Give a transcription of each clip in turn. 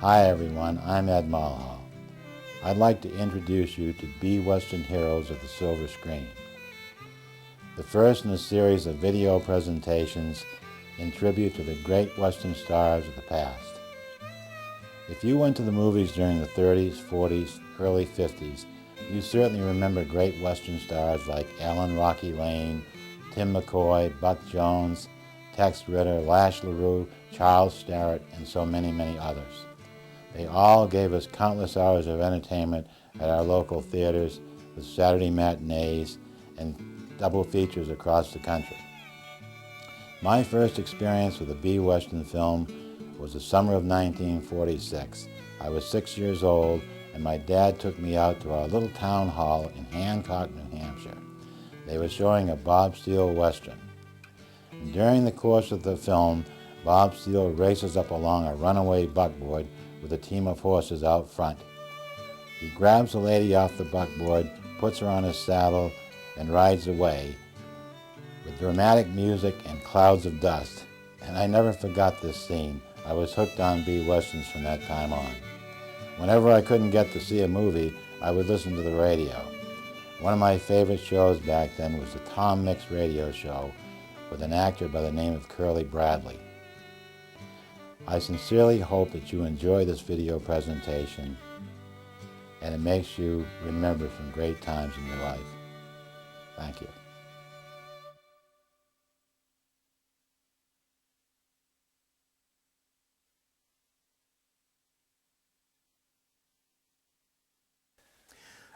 Hi everyone, I'm Ed Mulhall. I'd like to introduce you to B Western Heroes of the Silver Screen, the first in a series of video presentations in tribute to the great Western stars of the past. If you went to the movies during the 30s, 40s, early 50s, you certainly remember great Western stars like Alan Rocky Lane, Tim McCoy, Buck Jones, Tex Ritter, Lash LaRue, Charles Starrett, and so many, many others. They all gave us countless hours of entertainment at our local theaters with Saturday matinees and double features across the country. My first experience with a B Western film was the summer of 1946. I was 6 years old and my dad took me out to our little town hall in Hancock, New Hampshire. They were showing a Bob Steele Western. And during the course of the film, Bob Steele races up along a runaway buckboard with a team of horses out front. He grabs a lady off the buckboard, puts her on his saddle, and rides away with dramatic music and clouds of dust. And I never forgot this scene. I was hooked on B Westerns from that time on. Whenever I couldn't get to see a movie, I would listen to the radio. One of my favorite shows back then was the Tom Mix radio show with an actor by the name of Curly Bradley. I sincerely hope that you enjoy this video presentation and it makes you remember some great times in your life. Thank you.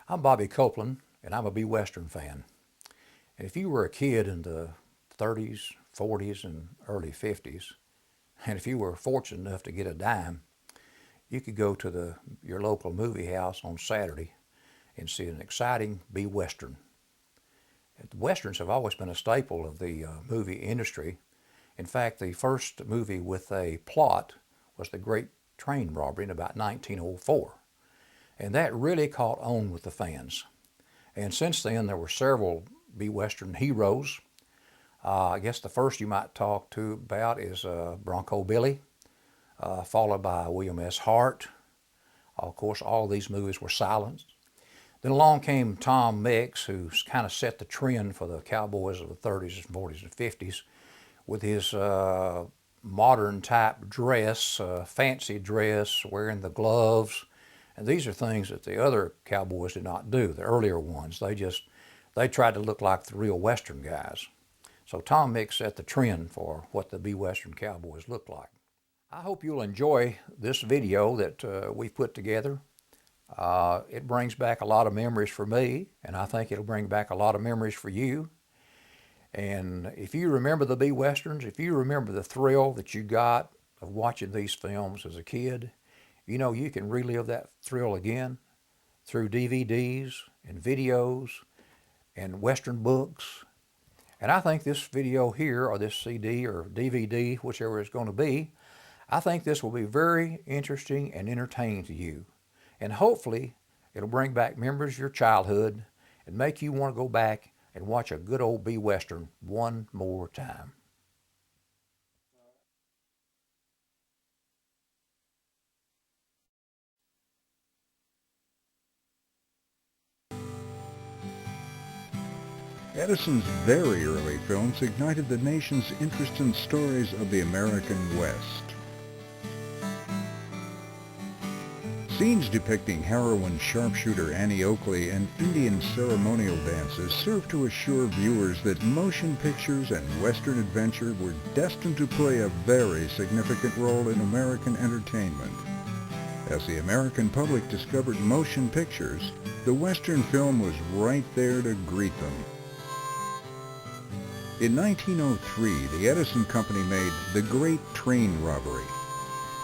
I'm Bobby Copeland, and I'm a B Western fan. And if you were a kid in the 30s, 40s, and early 50s, and if you were fortunate enough to get a dime, you could go to your local movie house on Saturday and see an exciting B Western. The Westerns have always been a staple of the movie industry. In fact, the first movie with a plot was The Great Train Robbery in about 1904. And that really caught on with the fans. And since then, there were several B Western heroes. I guess the first you might talk to about is Bronco Billy, followed by William S. Hart. Of course, all these movies were silenced. Then along came Tom Mix, who kind of set the trend for the cowboys of the 30s and 40s and 50s with his modern type dress, fancy dress, wearing the gloves. And these are things that the other cowboys did not do, the earlier ones. They tried to look like the real Western guys. So Tom Mix set the trend for what the B Western cowboys look like. I hope you'll enjoy this video that we've put together. It brings back a lot of memories for me, and I think it'll bring back a lot of memories for you. And if you remember the B Westerns, if you remember the thrill that you got of watching these films as a kid, you know you can relive that thrill again through DVDs and videos and Western books. And I think this video here, or this CD or DVD, whichever it's going to be, I think this will be very interesting and entertaining to you. And hopefully it'll bring back memories of your childhood and make you want to go back and watch a good old B Western one more time. Edison's very early films ignited the nation's interest in stories of the American West. Scenes depicting heroine sharpshooter Annie Oakley and Indian ceremonial dances serve to assure viewers that motion pictures and Western adventure were destined to play a very significant role in American entertainment. As the American public discovered motion pictures, the Western film was right there to greet them. In 1903, the Edison Company made The Great Train Robbery.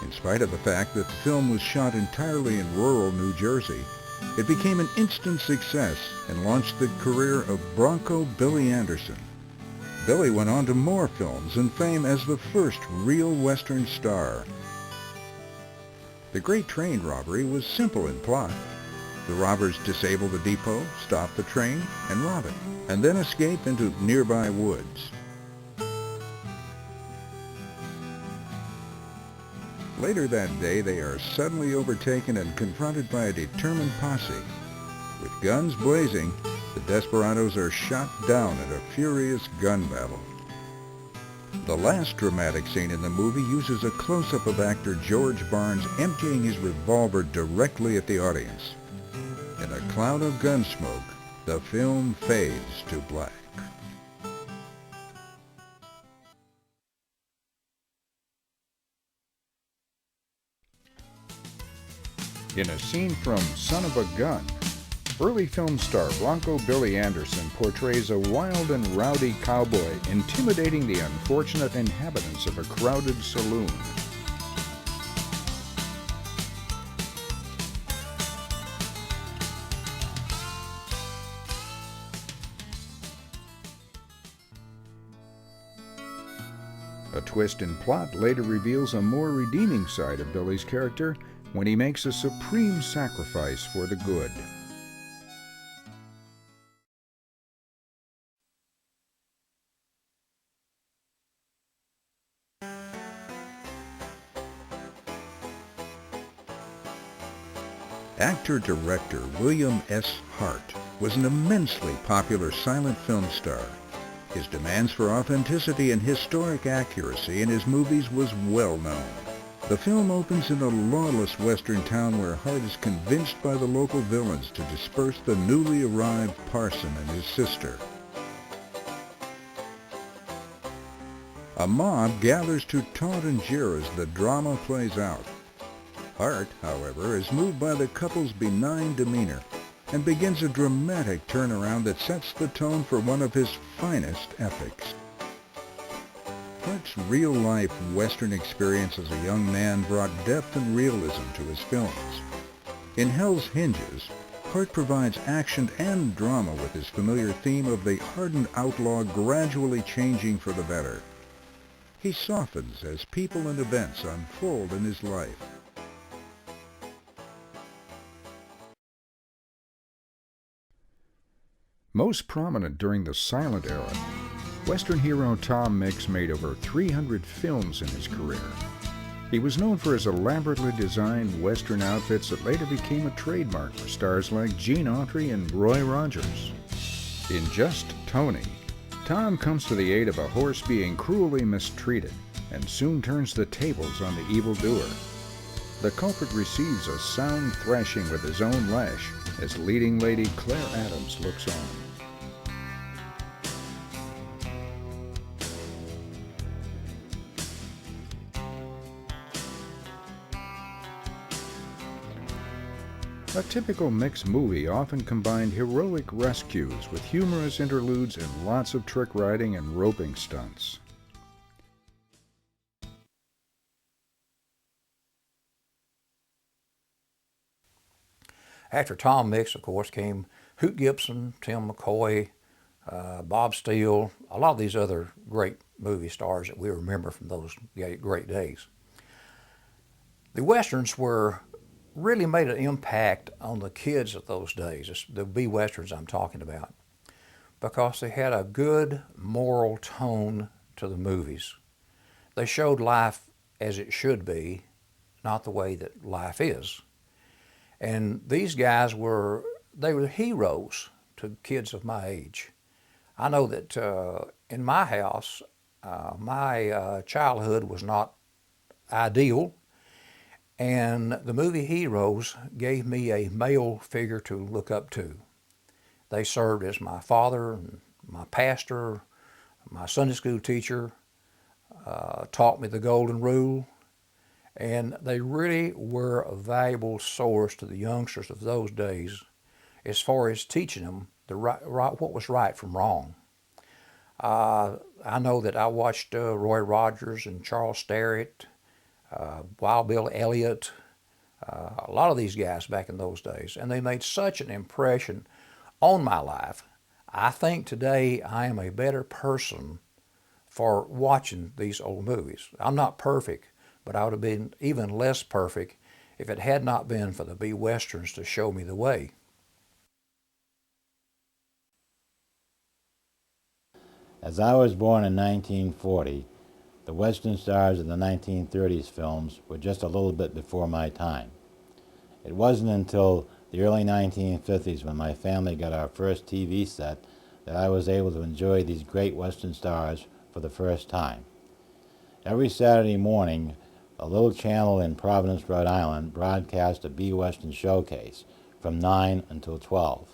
In spite of the fact that the film was shot entirely in rural New Jersey, it became an instant success and launched the career of Bronco Billy Anderson. Billy went on to more films and fame as the first real Western star. The Great Train Robbery was simple in plot. The robbers disable the depot, stop the train, and rob it, and then escape into nearby woods. Later that day, they are suddenly overtaken and confronted by a determined posse. With guns blazing, the desperados are shot down in a furious gun battle. The last dramatic scene in the movie uses a close-up of actor George Barnes emptying his revolver directly at the audience. In a cloud of gun smoke, the film fades to black. In a scene from Son of a Gun, early film star Bronco Billy Anderson portrays a wild and rowdy cowboy intimidating the unfortunate inhabitants of a crowded saloon. A twist in plot later reveals a more redeeming side of Billy's character when he makes a supreme sacrifice for the good. Actor-director William S. Hart was an immensely popular silent film star. His demands for authenticity and historic accuracy in his movies was well known. The film opens in a lawless western town where Hart is convinced by the local villains to disperse the newly arrived parson and his sister. A mob gathers to taunt and jeer as the drama plays out. Hart, however, is moved by the couple's benign demeanor and begins a dramatic turnaround that sets the tone for one of his finest epics. Hart's real-life Western experience as a young man brought depth and realism to his films. In Hell's Hinges, Hart provides action and drama with his familiar theme of the hardened outlaw gradually changing for the better. He softens as people and events unfold in his life. Most prominent during the silent era, Western hero Tom Mix made over 300 films in his career. He was known for his elaborately designed Western outfits that later became a trademark for stars like Gene Autry and Roy Rogers. In Just Tony, Tom comes to the aid of a horse being cruelly mistreated and soon turns the tables on the evildoer. The culprit receives a sound thrashing with his own lash as leading lady Claire Adams looks on. A typical Mix movie often combined heroic rescues with humorous interludes and lots of trick riding and roping stunts. After Tom Mix, of course, came Hoot Gibson, Tim McCoy, Bob Steele, a lot of these other great movie stars that we remember from those great days. The Westerns really made an impact on the kids of those days, the B-Westerns I'm talking about, because they had a good moral tone to the movies. They showed life as it should be, not the way that life is. And these guys were heroes to kids of my age. I know that in my house, my childhood was not ideal, and the movie heroes gave me a male figure to look up to. They served as my father, my pastor, my Sunday school teacher, taught me the golden rule, and they really were a valuable source to the youngsters of those days as far as teaching them what was right from wrong. I know that I watched Roy Rogers and Charles Starrett, Wild Bill Elliott, a lot of these guys back in those days, and they made such an impression on my life. I think today I am a better person for watching these old movies. I'm not perfect, but I would have been even less perfect if it had not been for the B-Westerns to show me the way. As I was born in 1940, The Western stars of the 1930s films were just a little bit before my time. It wasn't until the early 1950s, when my family got our first TV set, that I was able to enjoy these great Western stars for the first time. Every Saturday morning, a little channel in Providence, Rhode Island, broadcast a B-Western showcase from 9 until 12.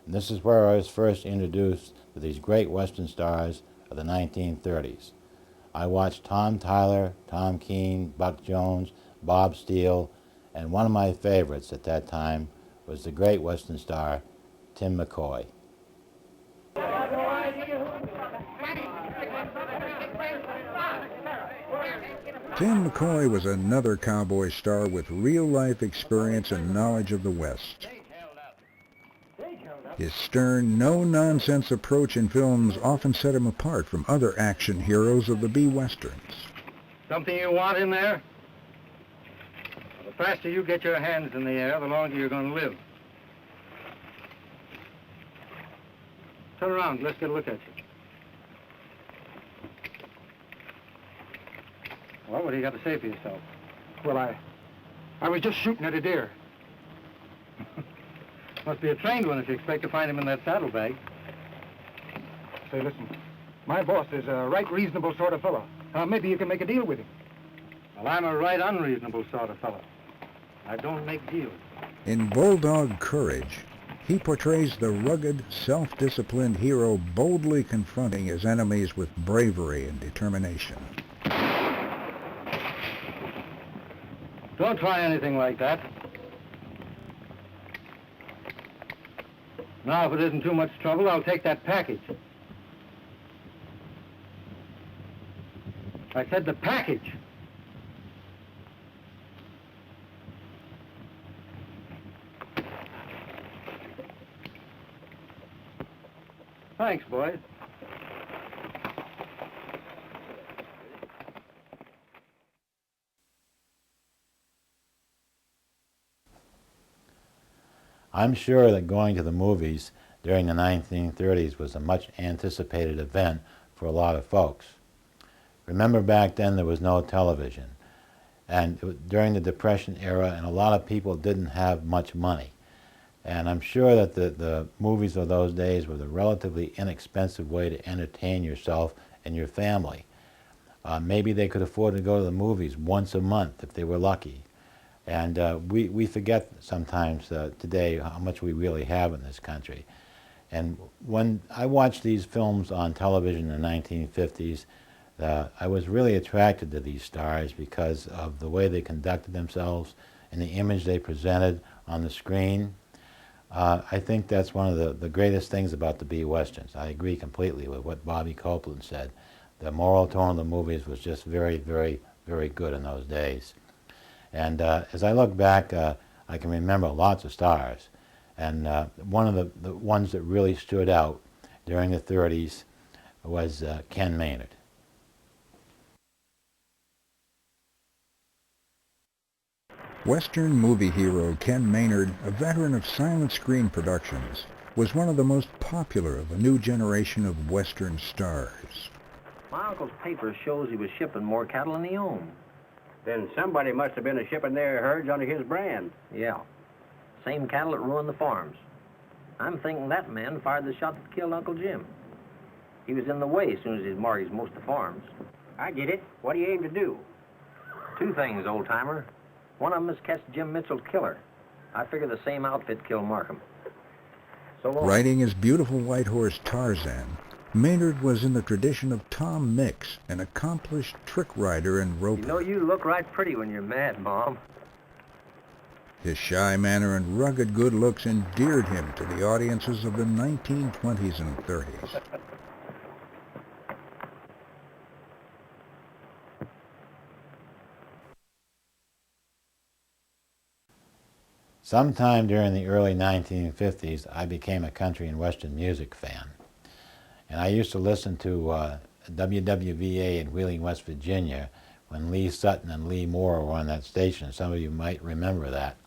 And this is where I was first introduced to these great Western stars of the 1930s. I watched Tom Tyler, Tom Keene, Buck Jones, Bob Steele, and one of my favorites at that time was the great Western star, Tim McCoy. Tim McCoy was another cowboy star with real-life experience and knowledge of the West. His stern, no-nonsense approach in films often set him apart from other action heroes of the B-Westerns. Something you want in there? The faster you get your hands in the air, the longer you're going to live. Turn around, let's get a look at you. Well, what do you got to say for yourself? Well, I was just shooting at a deer. Must be a trained one if you expect to find him in that saddlebag. Say, listen, my boss is a right reasonable sort of fellow. Maybe you can make a deal with him. Well, I'm a right unreasonable sort of fellow. I don't make deals. In Bulldog Courage, he portrays the rugged, self-disciplined hero boldly confronting his enemies with bravery and determination. Don't try anything like that. Now, if it isn't too much trouble, I'll take that package. I said the package. Thanks, boys. I'm sure that going to the movies during the 1930s was a much anticipated event for a lot of folks. Remember, back then there was no television, and during the Depression era, and a lot of people didn't have much money. And I'm sure that the movies of those days were a relatively inexpensive way to entertain yourself and your family. Maybe they could afford to go to the movies once a month if they were lucky. And we forget sometimes today how much we really have in this country. And when I watched these films on television in the 1950s, I was really attracted to these stars because of the way they conducted themselves and the image they presented on the screen. I think that's one of the greatest things about the B-Westerns. I agree completely with what Bobby Copeland said. The moral tone of the movies was just very, very, very good in those days. And as I look back, I can remember lots of stars. And one of the ones that really stood out during the 30s was Ken Maynard. Western movie hero Ken Maynard, a veteran of silent screen productions, was one of the most popular of a new generation of Western stars. My uncle's paper shows he was shipping more cattle than he owned. Then somebody must have been shipping their herds under his brand. Yeah. Same cattle that ruined the farms. I'm thinking that man fired the shot that killed Uncle Jim. He was in the way as soon as he'd mortgaged most of the farms. I get it. What do you aim to do? Two things, old-timer. One of them is catch Jim Mitchell's killer. I figure the same outfit killed Markham. So long. Riding his beautiful white horse Tarzan, Maynard was in the tradition of Tom Mix, an accomplished trick rider and roper. You know, you look right pretty when you're mad, Mom. His shy manner and rugged good looks endeared him to the audiences of the 1920s and 30s. Sometime during the early 1950s, I became a country and western music fan. And I used to listen to WWVA in Wheeling, West Virginia, when Lee Sutton and Lee Moore were on that station. Some of you might remember that.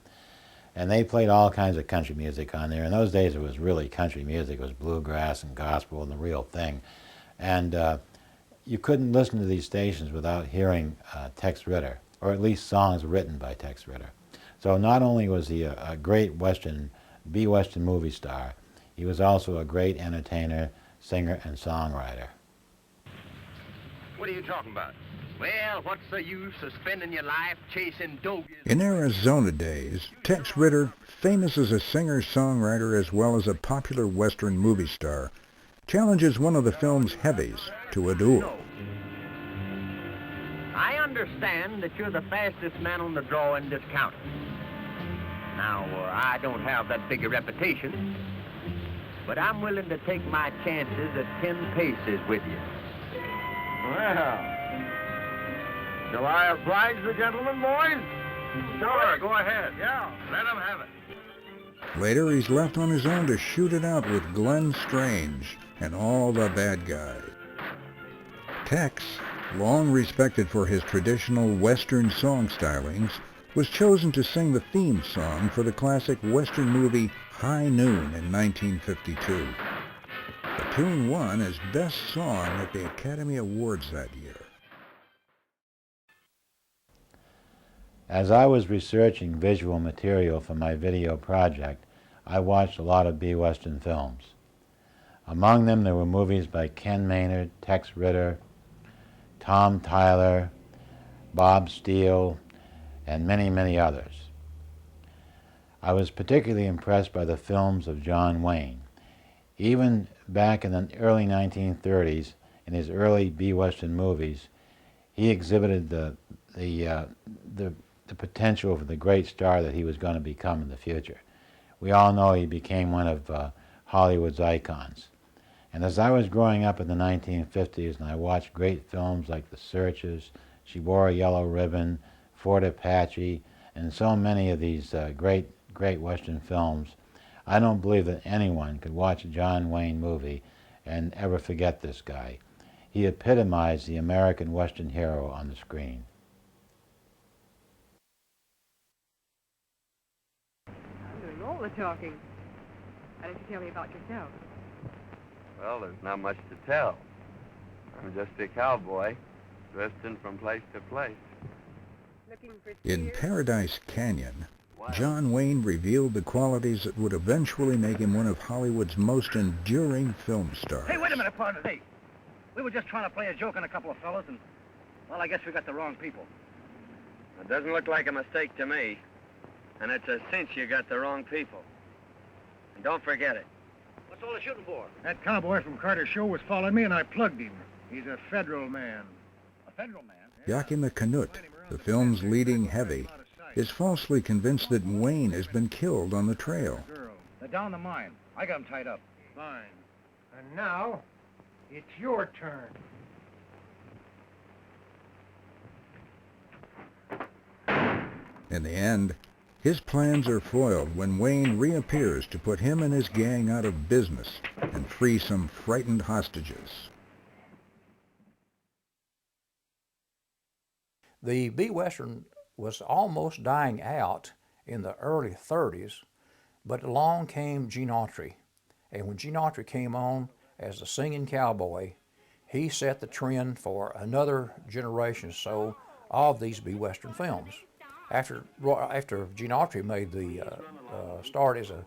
And they played all kinds of country music on there. In those days, it was really country music. It was bluegrass and gospel and the real thing. And you couldn't listen to these stations without hearing Tex Ritter, or at least songs written by Tex Ritter. So not only was he a great B-Western movie star, he was also a great entertainer, singer, and songwriter. What are you talking about? Well, what's the use of spending your life chasing dogies? In Arizona days, Tex Ritter, famous as a singer-songwriter as well as a popular Western movie star, challenges one of the film's heavies to a duel. I understand that you're the fastest man on the draw in this county. Now, I don't have that big a reputation, but I'm willing to take my chances at 10 paces with you. Well, shall I oblige the gentleman, boys? Sure, go ahead. Yeah, let him have it. Later, he's left on his own to shoot it out with Glenn Strange and all the bad guys. Tex, long respected for his traditional Western song stylings, was chosen to sing the theme song for the classic Western movie High Noon in 1952. The tune won as Best Song at the Academy Awards that year. As I was researching visual material for my video project, I watched a lot of B-Western films. Among them, there were movies by Ken Maynard, Tex Ritter, Tom Tyler, Bob Steele, and many, many others. I was particularly impressed by the films of John Wayne. Even back in the early 1930s, in his early B-Western movies, he exhibited the potential for the great star that he was going to become in the future. We all know he became one of Hollywood's icons. And as I was growing up in the 1950s and I watched great films like The Searchers, She Wore a Yellow Ribbon, Fort Apache, and so many of these great Western films, I don't believe that anyone could watch a John Wayne movie and ever forget this guy. He epitomized the American Western hero on the screen. I'm doing all the talking. Why don't you tell me about yourself? Well, there's not much to tell. I'm just a cowboy, drifting from place to place. In Paradise Canyon, John Wayne revealed the qualities that would eventually make him one of Hollywood's most enduring film stars. Hey, wait a minute, partner. Hey, we were just trying to play a joke on a couple of fellas, and, well, I guess we got the wrong people. It doesn't look like a mistake to me. And it's a cinch you got the wrong people. And don't forget it. What's all the shooting for? That cowboy from Carter's show was following me, and I plugged him. He's a federal man. A federal man? Yakima Canute, the film's leading heavy, is falsely convinced that Wayne has been killed on the trail. They're down the mine. I got him tied up. Fine. And now, it's your turn. In the end, his plans are foiled when Wayne reappears to put him and his gang out of business and free some frightened hostages. The B-Western was almost dying out in the early 30s, but along came Gene Autry. And when Gene Autry came on as a singing cowboy, he set the trend for another generation or so of these B-Western films. After Gene Autry made the start as a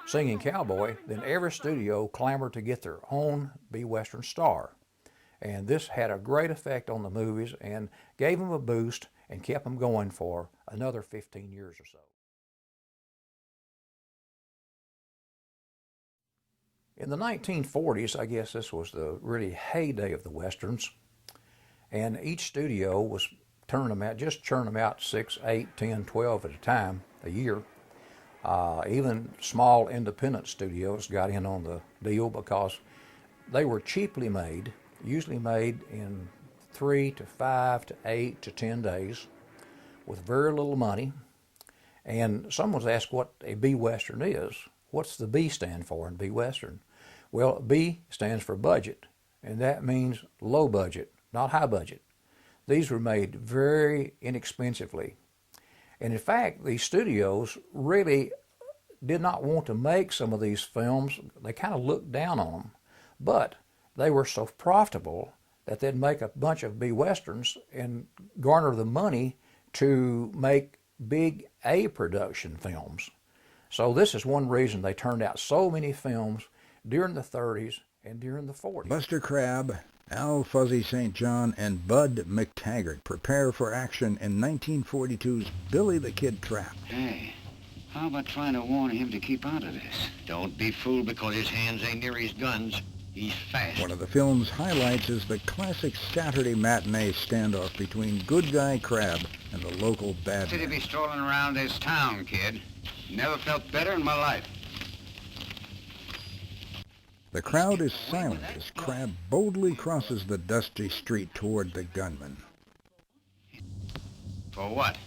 singing cowboy, then every studio clamored to get their own B-Western star. And this had a great effect on the movies and gave them a boost and kept them going for another 15 years or so. In the 1940s, I guess this was the really heyday of the Westerns, and each studio was churning them out 6, 8, 10, 12 at a time a year. Even small independent studios got in on the deal because they were cheaply made, usually made in 3 to 5 to 8 to 10 days with very little money. And someone's asked what a B-Western is. What's the B stand for in B-Western? Well, B stands for budget, and that means low budget, not high budget. These were made very inexpensively. And in fact, these studios really did not want to make some of these films. They kind of looked down on them. But they were so profitable that they'd make a bunch of B westerns and garner the money to make big A production films. So this is one reason they turned out so many films during the 30s and during the 40s. Buster Crabbe, Al Fuzzy St. John, and Bud McTaggart prepare for action in 1942's Billy the Kid Trap. Hey, how about trying to warn him to keep out of this? Don't be fooled because his hands ain't near his guns. He's fast. One of the film's highlights is the classic Saturday matinee standoff between good guy Crabbe and the local bad City man. be strolling around this town, kid. Never felt better in my life. The crowd is silent as Crabbe boldly crosses the dusty street toward the gunman. For what?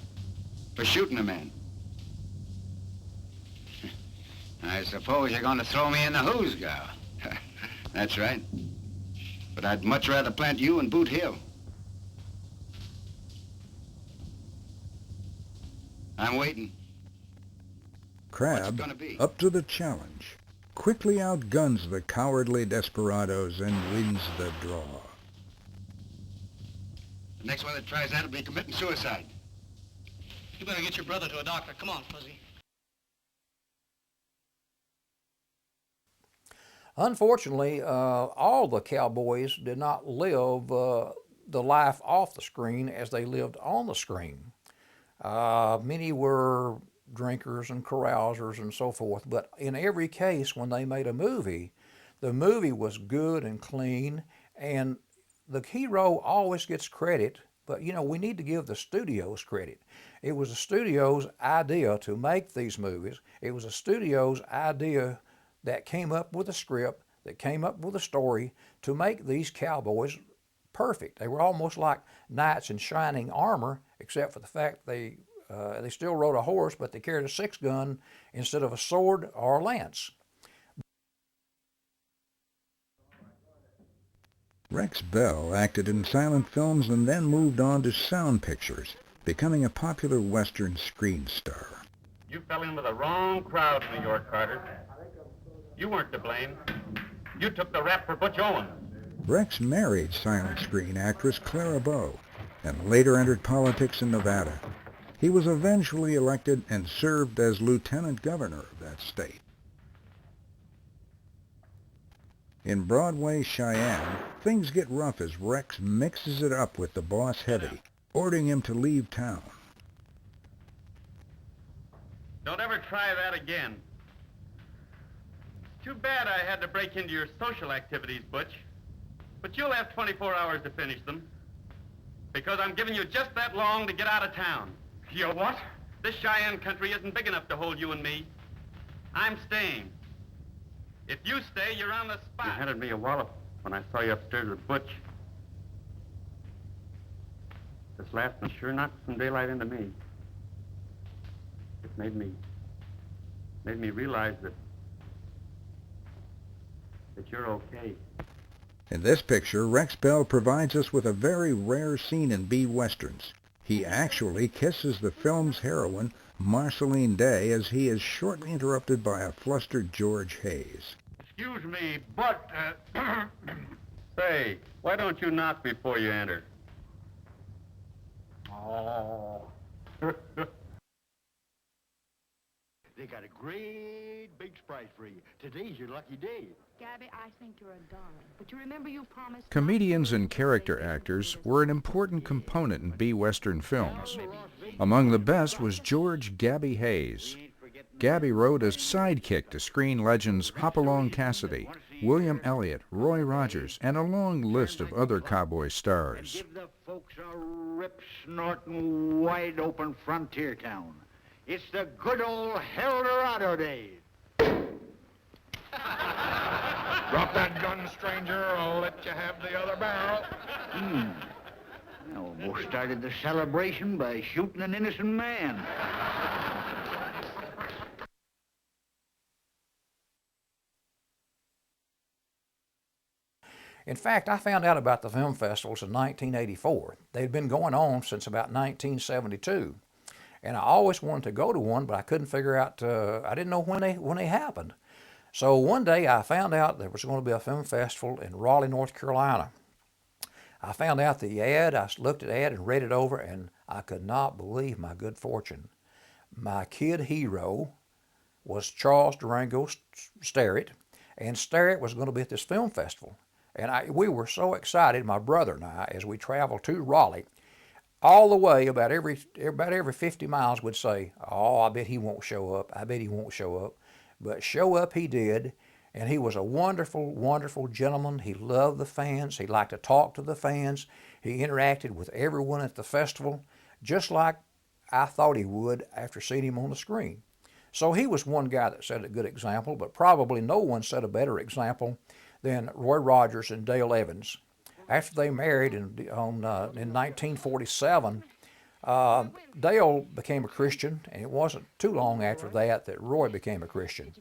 For shooting a man. I suppose you're going to throw me in the hoosgow. That's right. But I'd much rather plant you in Boot Hill. I'm waiting. Crabbe, up to the challenge, quickly outguns the cowardly desperados and wins the draw. The next one that tries that will be committing suicide. You better get your brother to a doctor. Come on, Fuzzy. Unfortunately, all the cowboys did not live the life off the screen as they lived on the screen. Many were drinkers and carousers and so forth, but in every case when they made a movie, the movie was good and clean, and the hero always gets credit, but you know, we need to give the studios credit. It was the studio's idea to make these movies. It was the studio's idea that came up with a script, that came up with a story to make these cowboys perfect. They were almost like knights in shining armor, except for the fact they still rode a horse, but they carried a 6-gun instead of a sword or a lance. Rex Bell acted in silent films and then moved on to sound pictures, becoming a popular Western screen star. You fell in with the wrong crowd, New York, Carter. You weren't to blame. You took the rap for Butch Owens. Rex married silent screen actress Clara Bow and later entered politics in Nevada. He was eventually elected and served as lieutenant governor of that state. In Broadway Cheyenne, things get rough as Rex mixes it up with the boss Heavy, ordering him to leave town. Don't ever try that again. Too bad I had to break into your social activities, Butch. But you'll have 24 hours to finish them. Because I'm giving you just that long to get out of town. You what? This Cheyenne country isn't big enough to hold you and me. I'm staying. If you stay, you're on the spot. You handed me a wallop when I saw you upstairs with Butch. This last one sure knocked some daylight into me. It made me realize that you're okay. In this picture, Rex Bell provides us with a very rare scene in B westerns. He actually kisses the film's heroine, Marceline Day, as he is shortly interrupted by a flustered George Hayes. Excuse me, but, say, why don't you knock before you enter? Oh. They got a great big surprise for you. Today's your lucky day. Gabby, I think you're a darling. But you remember you promised... Comedians and character actors were an important component in B-Western films. Among the best was George "Gabby" Hayes. Gabby wrote as sidekick to screen legends Hopalong Cassidy, William Elliott, Roy Rogers, and a long list of other cowboy stars. Give the folks a rip-snorting, wide-open frontier town. It's the good old Eldorado days. Drop that gun, stranger, or I'll let you have the other barrel. I almost started the celebration by shooting an innocent man. In fact, I found out about the film festivals in 1984. They'd been going on since about 1972. And I always wanted to go to one, but I couldn't figure out, I didn't know when they happened. So one day I found out there was going to be a film festival in Raleigh, North Carolina. I found out the ad, I looked at the ad and read it over, and I could not believe my good fortune. My kid hero was Charles Durango Sterrett, and Sterrett was going to be at this film festival. And we were so excited, my brother and I, as we traveled to Raleigh, all the way about every 50 miles would say, oh, I bet he won't show up, I bet he won't show up. But show up he did, and he was a wonderful, wonderful gentleman. He loved the fans. He liked to talk to the fans. He interacted with everyone at the festival, just like I thought he would after seeing him on the screen. So he was one guy that set a good example, but probably no one set a better example than Roy Rogers and Dale Evans. After they married in 1947, Dale became a Christian, and it wasn't too long after that that Roy became a Christian.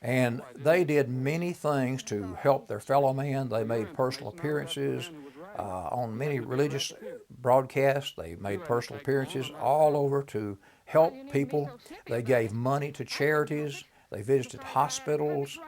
And they did many things to help their fellow man. They made personal appearances on many religious broadcasts. They made personal appearances all over to help people. They gave money to charities. They visited hospitals.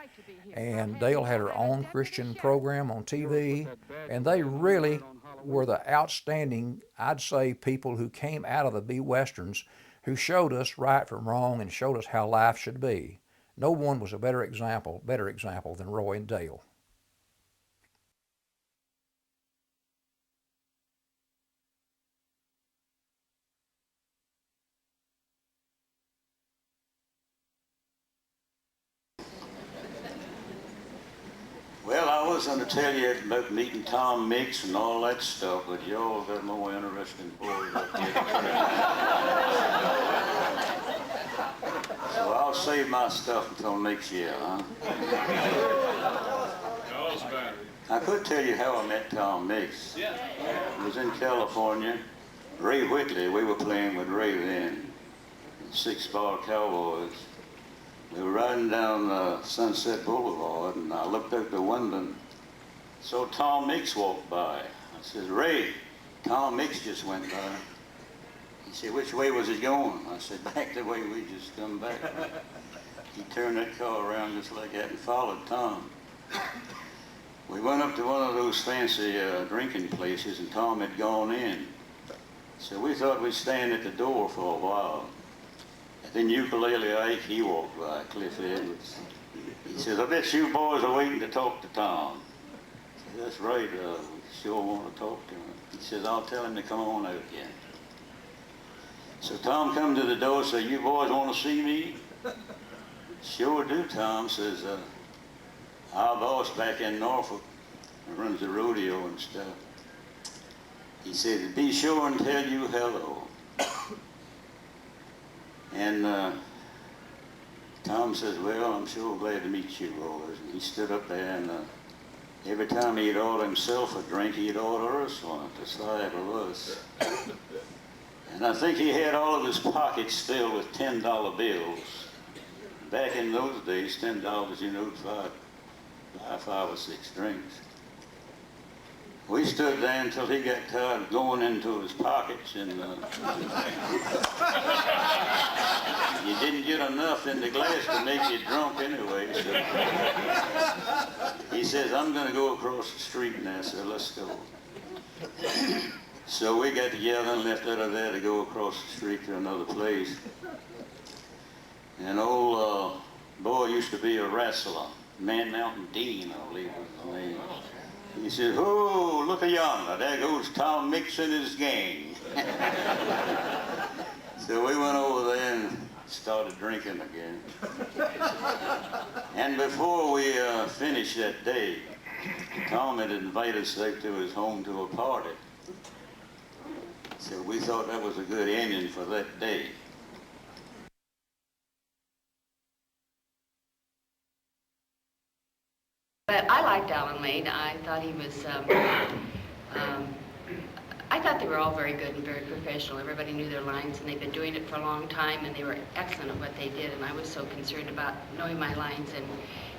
And Dale had her own Christian program on TV. And they really were the outstanding, I'd say, people who came out of the B-Westerns, who showed us right from wrong and showed us how life should be. No one was a better example than Roy and Dale. Well, I was going to tell you about meeting Tom Mix and all that stuff, but y'all got more interesting boys up here. So I'll save my stuff until next year, huh? I could tell you how I met Tom Mix. It was in California. Ray Whitley, we were playing with Ray then, the 6-Bar Cowboys. We were riding down Sunset Boulevard, and I looked out the window and saw Tom Mix walk by. I said, Ray, Tom Mix just went by. He said, which way was he going? I said, back the way we just come back. He turned that car around just like that and followed Tom. We went up to one of those fancy drinking places, and Tom had gone in. So we thought we'd stand at the door for a while. And then Ukulele Ike, he walked by, Cliff Edwards. He says, I bet you boys are waiting to talk to Tom. I said, that's right, we sure want to talk to him. He says, I'll tell him to come on out again. So Tom come to the door and said, you boys want to see me? Sure do, Tom. Says, our boss back in Norfolk runs the rodeo and stuff. He said, be sure and tell you hello. And Tom says, well, I'm sure glad to meet you boys. And he stood up there, and every time he'd order himself a drink, he'd order us one, just like of us. And I think he had all of his pockets filled with $10 bills. Back in those days, $10, you know, buy 5 or 6 drinks. We stood there until he got tired of going into his pockets, and you didn't get enough in the glass to make you drunk anyway. So he says, I'm going to go across the street now, so let's go. So we got together and left out of there to go across the street to another place. And old boy used to be a wrestler, Man Mountain Dean, I believe was his name. He said, oh, look yonder, there goes Tom Mix and his gang. So we went over there and started drinking again. And before we finished that day, Tom had invited us out to his home to a party. So we thought that was a good ending for that day. But I liked Alan Lane. I thought he was, I thought they were all very good and very professional. Everybody knew their lines, and they'd been doing it for a long time, and they were excellent at what they did, and I was so concerned about knowing my lines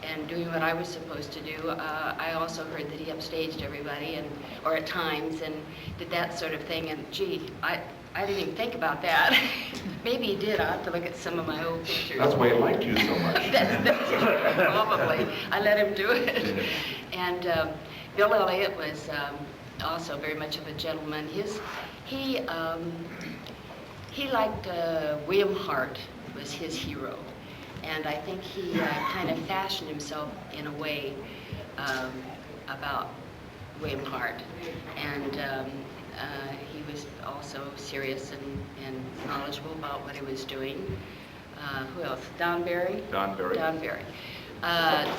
and doing what I was supposed to do. I also heard that he upstaged everybody, or at times, and did that sort of thing, and gee, I didn't even think about that. Maybe he did. I'll have to look at some of my old pictures. That's why he liked you so much. that's probably. I let him do it. And Bill Elliott was also very much of a gentleman. He liked William Hart was his hero, and I think he kind of fashioned himself in a way about William Hart, and he was also serious and knowledgeable about what he was doing. Who else? Don Barry? Don Barry. Don Barry.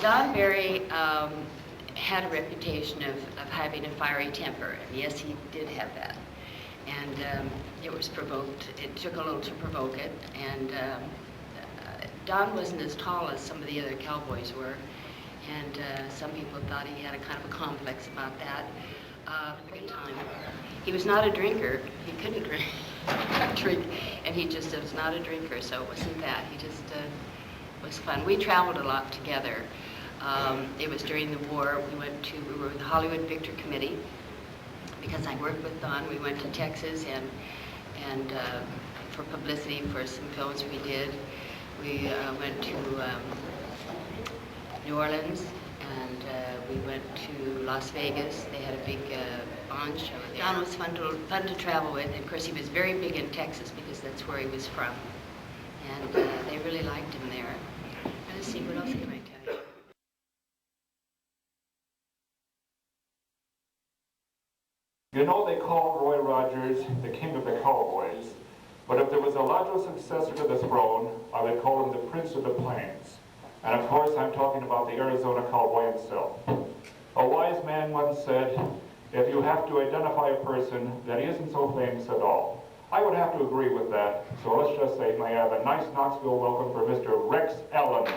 Don Barry had a reputation of having a fiery temper, and yes, he did have that. And it was provoked. It took a little to provoke it, and Don wasn't as tall as some of the other cowboys were, and some people thought he had a kind of a complex about that. At the time, he was not a drinker. He couldn't drink, and he just was not a drinker. So it wasn't that. He just was fun. We traveled a lot together. It was during the war. We were with the Hollywood Victor Committee because I worked with Don. We went to Texas and for publicity for some films we did. We went to New Orleans, and we went to Las Vegas. They had a big Bond show there. Don was fun to travel with, and of course he was very big in Texas because that's where he was from, and they really liked him there. Let's see, what else can I tell you? You know, they call Roy Rogers the king of the cowboys, but if there was a logical successor to the throne, I would call him the prince of the plains. And of course, I'm talking about the Arizona cowboy himself. A wise man once said, if you have to identify a person that isn't so famous at all. I would have to agree with that, so let's just say, may I have a nice Knoxville welcome for Mr. Rex Allen.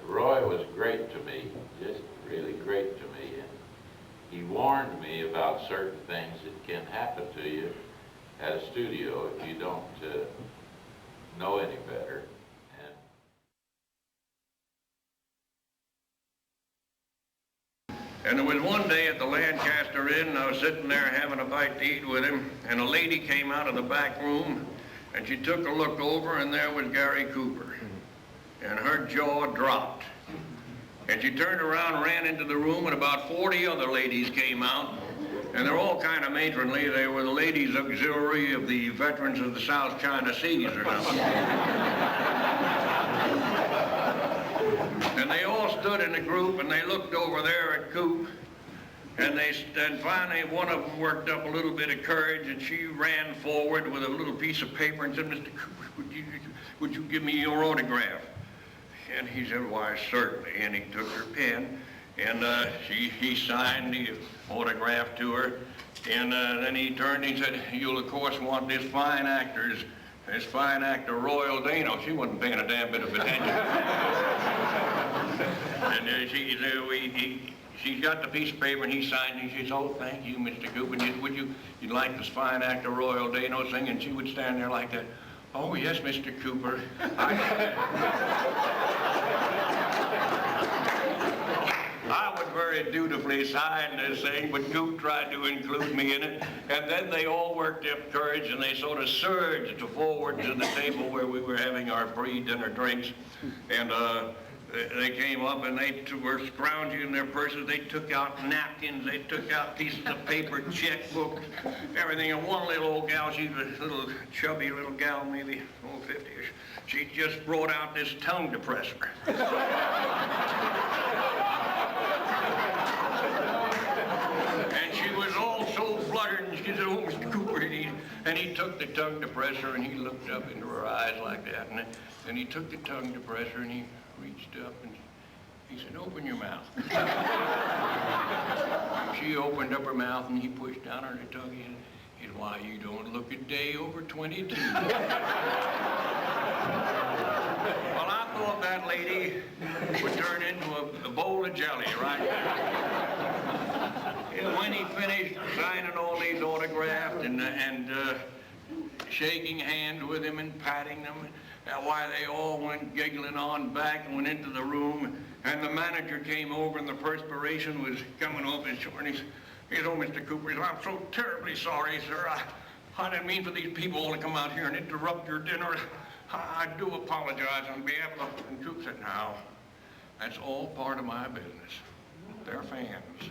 Roy was great to me, just really great to me. And he warned me about certain things that can happen to you at a studio if you don't know any better. And there was one day at the Lancaster Inn, and I was sitting there having a bite to eat with him, and a lady came out of the back room, and she took a look over, and there was Gary Cooper. And her jaw dropped. And she turned around and ran into the room, and about 40 other ladies came out, and they're all kind of matronly. They were the ladies' auxiliary of the veterans of the South China Seas or something. And they all stood in a group, and they looked over there at Coop, and finally one of them worked up a little bit of courage, and she ran forward with a little piece of paper and said, "Mr. Cooper, would you give me your autograph?" And he said, "Why, certainly." And he took her pen, and he signed the autograph to her, and then he turned and he said, "You'll of course want this fine actor Royal Dano." She wasn't paying a damn bit of attention. And she got the piece of paper and he signed it. She says, "Oh, thank you, Mr. Cooper. You'd like this fine actor Royal Dano sing?" And she would stand there like that. "Oh, yes, Mr. Cooper." I would very dutifully sign this thing, but Coop tried to include me in it. And then they all worked up courage, and they sort of surged forward to the table where we were having our pre-dinner drinks. And They came up and they were scrounging in their purses. They took out napkins. They took out pieces of paper, checkbooks, everything. And one little old gal, she's a little chubby little gal, maybe 50-ish. She just brought out this tongue depressor. And she was all so fluttered, and she said, "Oh, Mr. Cooper," and he took the tongue depressor and he looked up into her eyes like that, and he took the tongue depressor and he reached up and he said, "Open your mouth." She opened up her mouth and he pushed down her tongue and he said, "Why, you don't look a day over 22. Well, I thought that lady would turn into a bowl of jelly right there. And when he finished signing all these autographs and shaking hands with him and patting them, why, they all went giggling on back and went into the room, and the manager came over and the perspiration was coming off his shoulder, and he said, "Oh, Mr. Cooper," he said, "I'm so terribly sorry, sir. I didn't mean for these people all to come out here and interrupt your dinner. I do apologize on behalf of..." And Cooper said, "No, that's all part of my business. They're fans."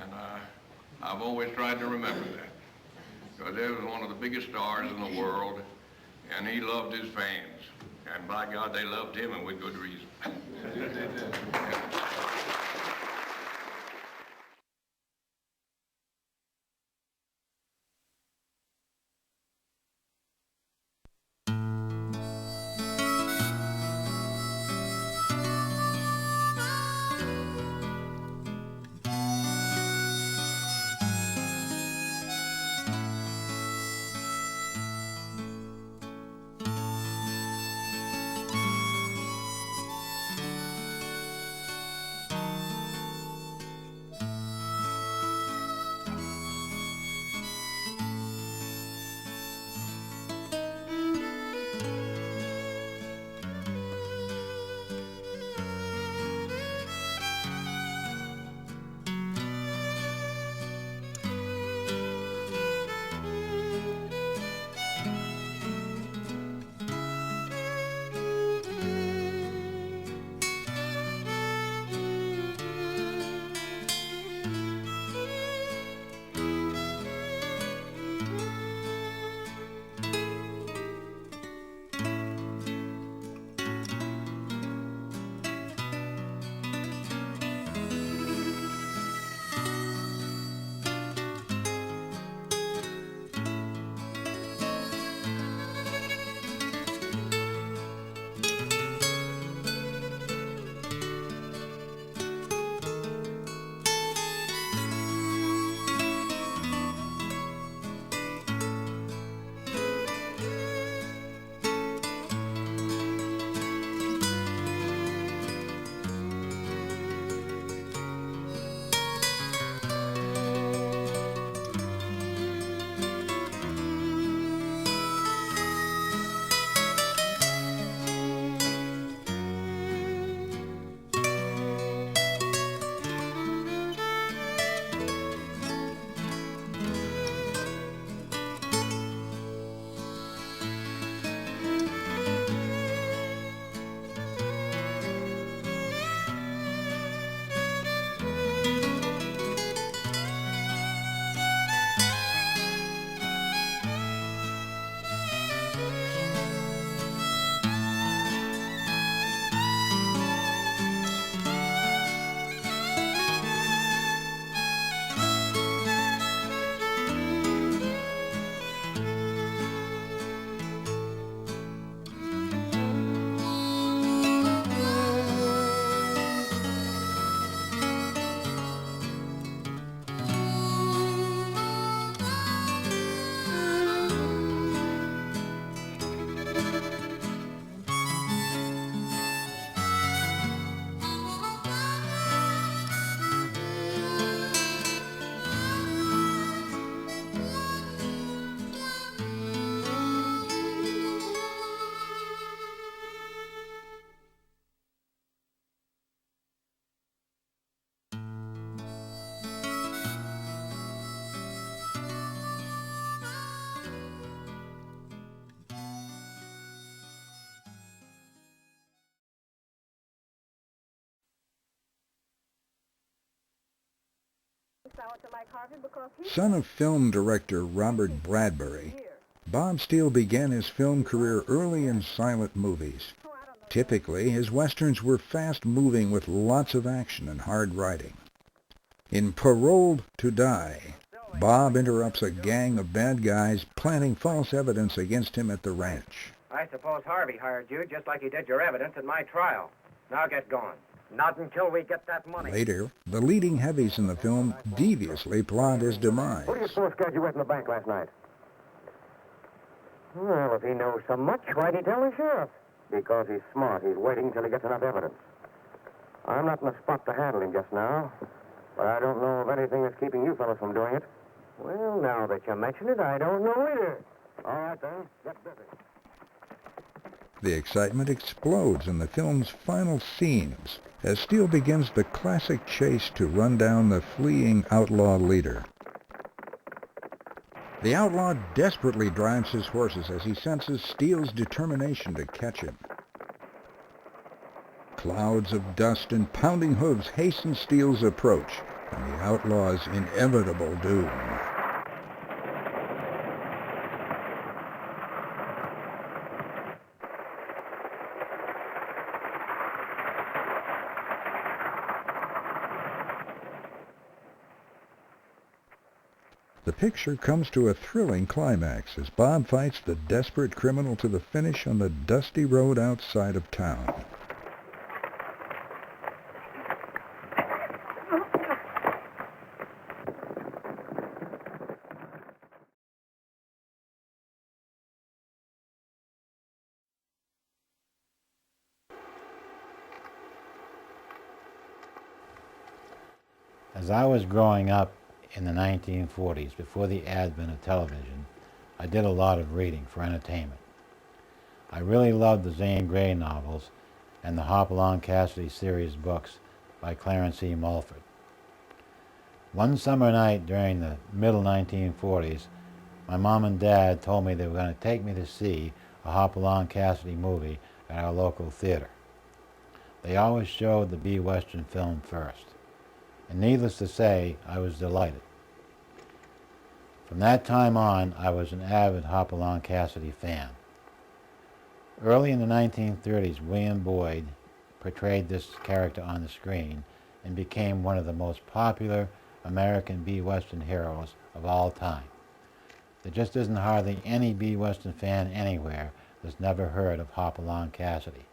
And I've always tried to remember that, because he was one of the biggest stars in the world, and he loved his fans. And by God, they loved him, and with good reason. Son of film director Robert Bradbury, Bob Steele began his film career early in silent movies. Typically, his westerns were fast-moving with lots of action and hard riding. In Paroled to Die, Bob interrupts a gang of bad guys planting false evidence against him at the ranch. I suppose Harvey hired you just like he did your evidence at my trial. Now get going. Not until we get that money. Later, the leading heavies in the film deviously plot his demise. Who do you suppose got you wet in the bank last night? Well, if he knows so much, why'd he tell the sheriff? Because he's smart. He's waiting till he gets enough evidence. I'm not in the spot to handle him just now, but I don't know of anything that's keeping you fellas from doing it. Well, now that you mention it, I don't know either. All right, then. Get busy. The excitement explodes in the film's final scenes as Steele begins the classic chase to run down the fleeing outlaw leader. The outlaw desperately drives his horses as he senses Steele's determination to catch him. Clouds of dust and pounding hooves hasten Steele's approach and the outlaw's inevitable doom. The picture comes to a thrilling climax as Bob fights the desperate criminal to the finish on the dusty road outside of town. As I was growing up in the 1940s, before the advent of television, I did a lot of reading for entertainment. I really loved the Zane Grey novels and the Hopalong Cassidy series books by Clarence E. Mulford. One summer night during the middle 1940s, my mom and dad told me they were going to take me to see a Hopalong Cassidy movie at our local theater. They always showed the B-Western film first, and needless to say, I was delighted. From that time on, I was an avid Hopalong Cassidy fan. Early in the 1930s, William Boyd portrayed this character on the screen and became one of the most popular American B-Western heroes of all time. There just isn't hardly any B-Western fan anywhere that's never heard of Hopalong Cassidy.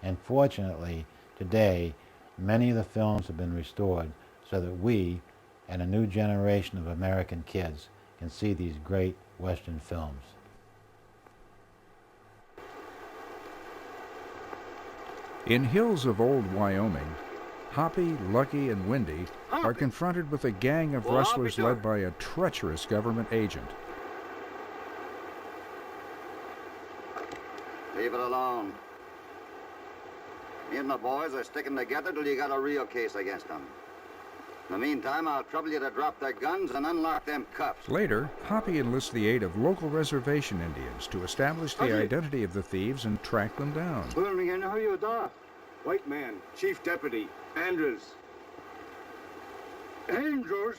And fortunately, today, many of the films have been restored so that we and a new generation of American kids can see these great Western films. In hills of old Wyoming, Hoppy, Lucky, and Windy are confronted with a gang of rustlers led by a treacherous government agent. Leave it alone. Me and my boys are sticking together till you got a real case against them. In the meantime, I'll trouble you to drop their guns and unlock them cuffs. Later, Hoppy enlists the aid of local reservation Indians to establish the identity of the thieves and track them down. Who are you, da? White man, Chief Deputy, Andrews. Andrews?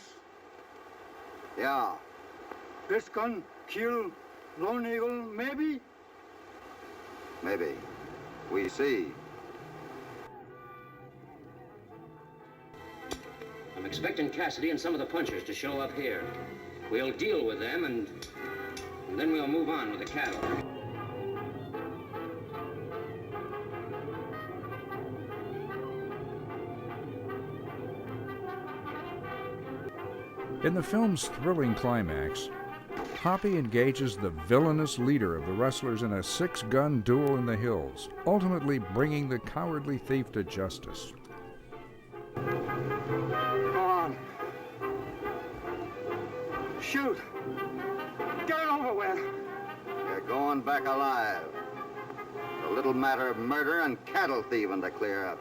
Yeah. This gun kill Lone Eagle, maybe? Maybe. We see. I'm expecting Cassidy and some of the punchers to show up here. We'll deal with them and then we'll move on with the cattle. In the film's thrilling climax, Hoppy engages the villainous leader of the rustlers in a six-gun duel in the hills, ultimately bringing the cowardly thief to justice. Come on. Shoot. Get it over with. You're going back alive. It's a little matter of murder and cattle thieving to clear up.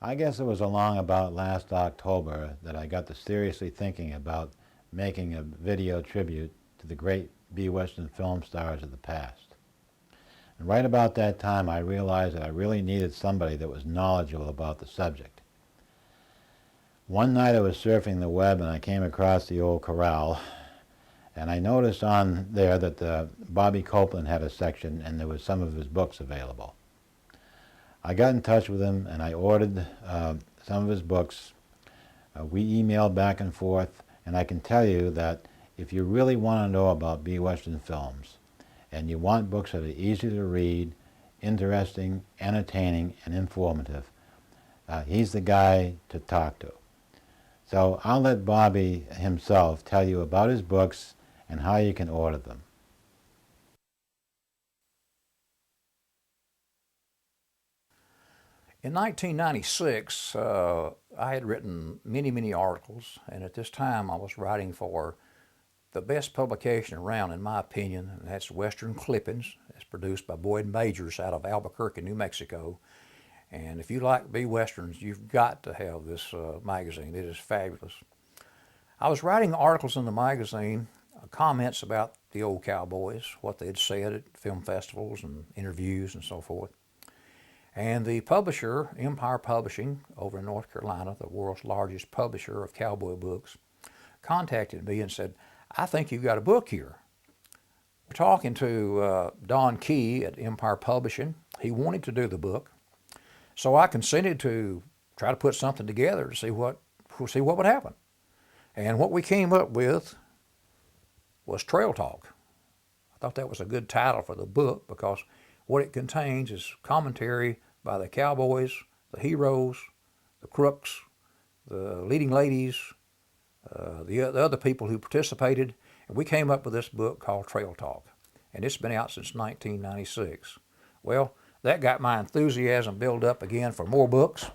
I guess it was along about last October that I got to seriously thinking about making a video tribute to the great B-Western film stars of the past. And right about that time, I realized that I really needed somebody that was knowledgeable about the subject. One night I was surfing the web and I came across the old corral, and I noticed on there that Bobby Copeland had a section and there was some of his books available. I got in touch with him and I ordered some of his books. We emailed back and forth, and I can tell you that if you really want to know about B-Western films and you want books that are easy to read, interesting, entertaining, and informative, he's the guy to talk to. So I'll let Bobby himself tell you about his books and how you can order them. In 1996, I had written many articles, and at this time I was writing for the best publication around, in my opinion, and that's Western Clippings. It's produced by Boyd Majors out of Albuquerque, New Mexico. And if you like B-Westerns, you've got to have this magazine. It is fabulous. I was writing articles in the magazine, comments about the old cowboys, what they'd said at film festivals and interviews and so forth. And the publisher, Empire Publishing, over in North Carolina, the world's largest publisher of cowboy books, contacted me and said, I think you've got a book here. We're talking to Don Key at Empire Publishing. He wanted to do the book. So I consented to try to put something together to see what would happen. And what we came up with was Trail Talk. I thought that was a good title for the book because what it contains is commentary by the cowboys, the heroes, the crooks, the leading ladies, the other people who participated. And we came up with this book called Trail Talk. And it's been out since 1996. Well, that got my enthusiasm built up again for more books.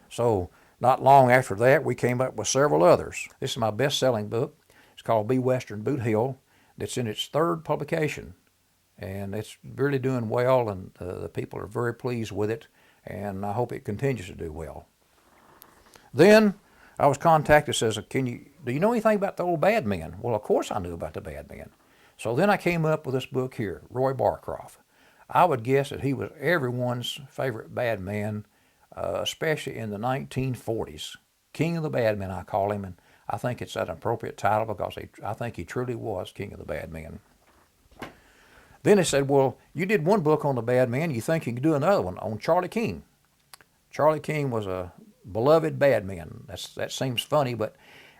So not long after that, we came up with several others. This is my best-selling book. It's called B-Western Boot Hill. It's in its third publication. And it's really doing well, and the people are very pleased with it, and I hope it continues to do well. Then I was contacted, says, do you know anything about the old bad men? Well, of course I knew about the bad men. So then I came up with this book here, Roy Barcroft. I would guess that he was everyone's favorite bad man, especially in the 1940s. King of the Bad Men, I call him, and I think it's an appropriate title because I think he truly was King of the Bad Men. Then they said, well, you did one book on the bad man, you think you can do another one on Charlie King. Charlie King was a beloved bad man. That seems funny, but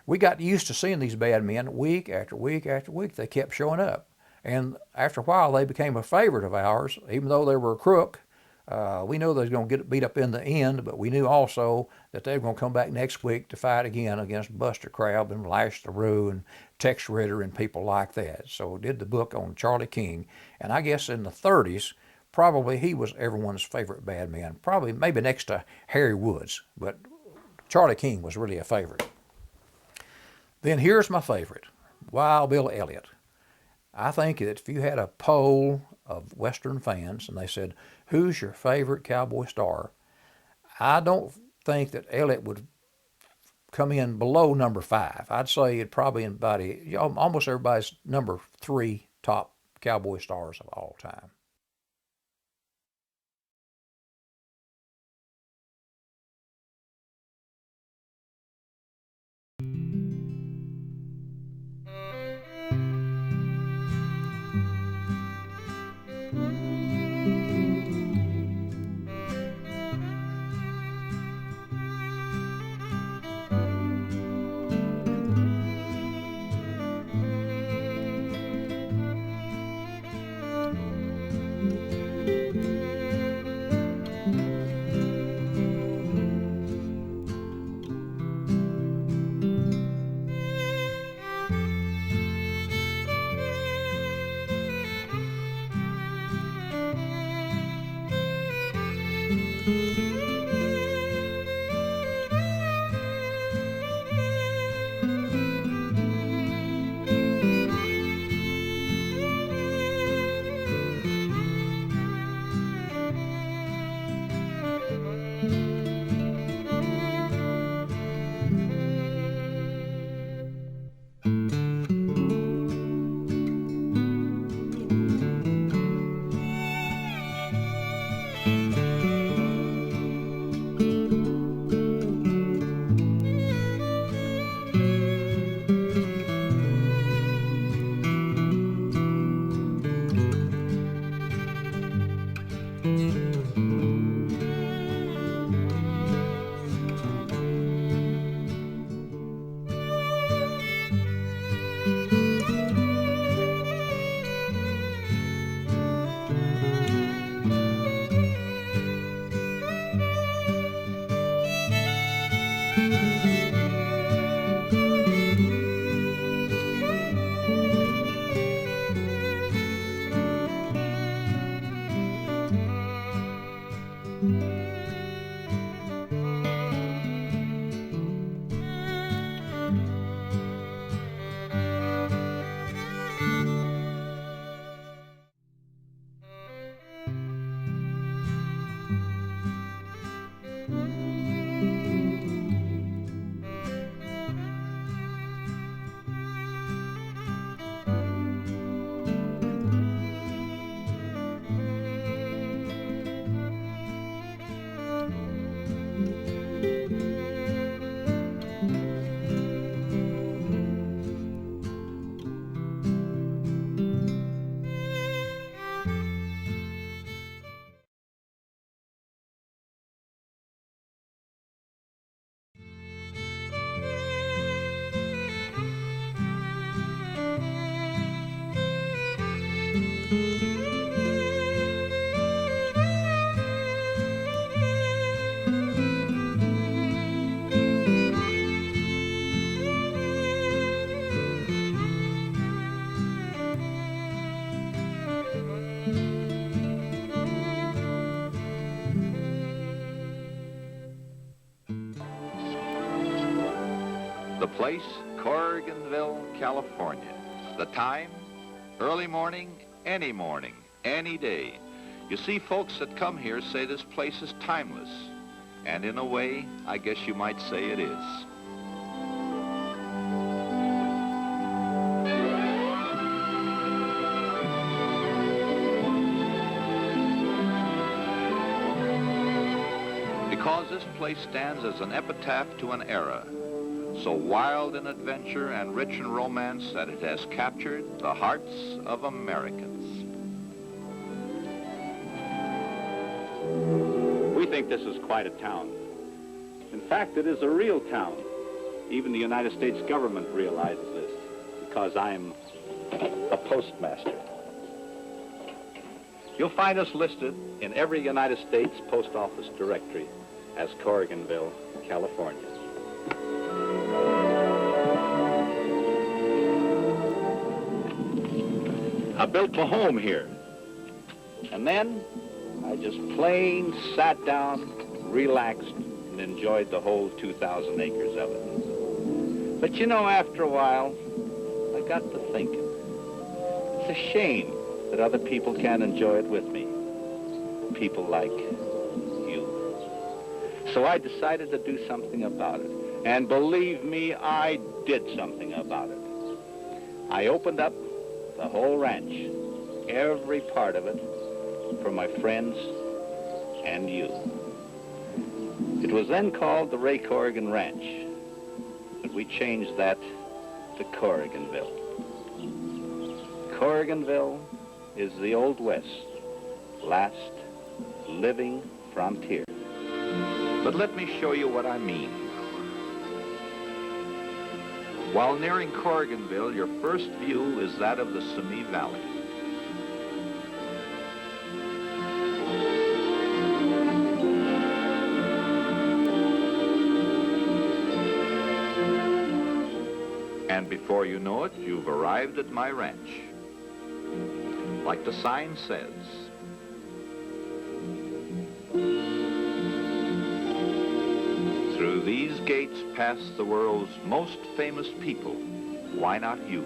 we got used to seeing these bad men week after week after week. They kept showing up. And after a while, they became a favorite of ours, even though they were a crook. We knew they was going to get beat up in the end, but we knew also that they were going to come back next week to fight again against Buster Crabbe and Lash LaRue and Tex Ritter and people like that. So did the book on Charlie King. And I guess in the 30s, probably he was everyone's favorite bad man, probably maybe next to Harry Woods, but Charlie King was really a favorite. Then here's my favorite, Wild Bill Elliott. I think that if you had a poll of Western fans and they said, who's your favorite cowboy star? I don't think that Elliott would come in below number 5. I'd say it'd probably embody almost everybody's number 3 top cowboy stars of all time. The place, Corriganville, California. The time, early morning, any day. You see, folks that come here say this place is timeless. And in a way, I guess you might say it is. Because this place stands as an epitaph to an era, so wild in adventure and rich in romance that it has captured the hearts of Americans. We think this is quite a town. In fact, it is a real town. Even the United States government realizes this, because I'm a postmaster. You'll find us listed in every United States Post Office directory as Corriganville, California. I built my home here. And then I just plain sat down, relaxed, and enjoyed the whole 2,000 acres of it. But you know, after a while, I got to thinking. It's a shame that other people can't enjoy it with me. People like you. So I decided to do something about it. And believe me, I did something about it. I opened up the whole ranch, every part of it, for my friends and you. It was then called the Ray Corrigan Ranch, but we changed that to Corriganville. Corriganville is the Old West, last living frontier. But let me show you what I mean. While nearing Corriganville, your first view is that of the Simi Valley. And before you know it, you've arrived at my ranch. Like the sign says, through these gates pass the world's most famous people. Why not you?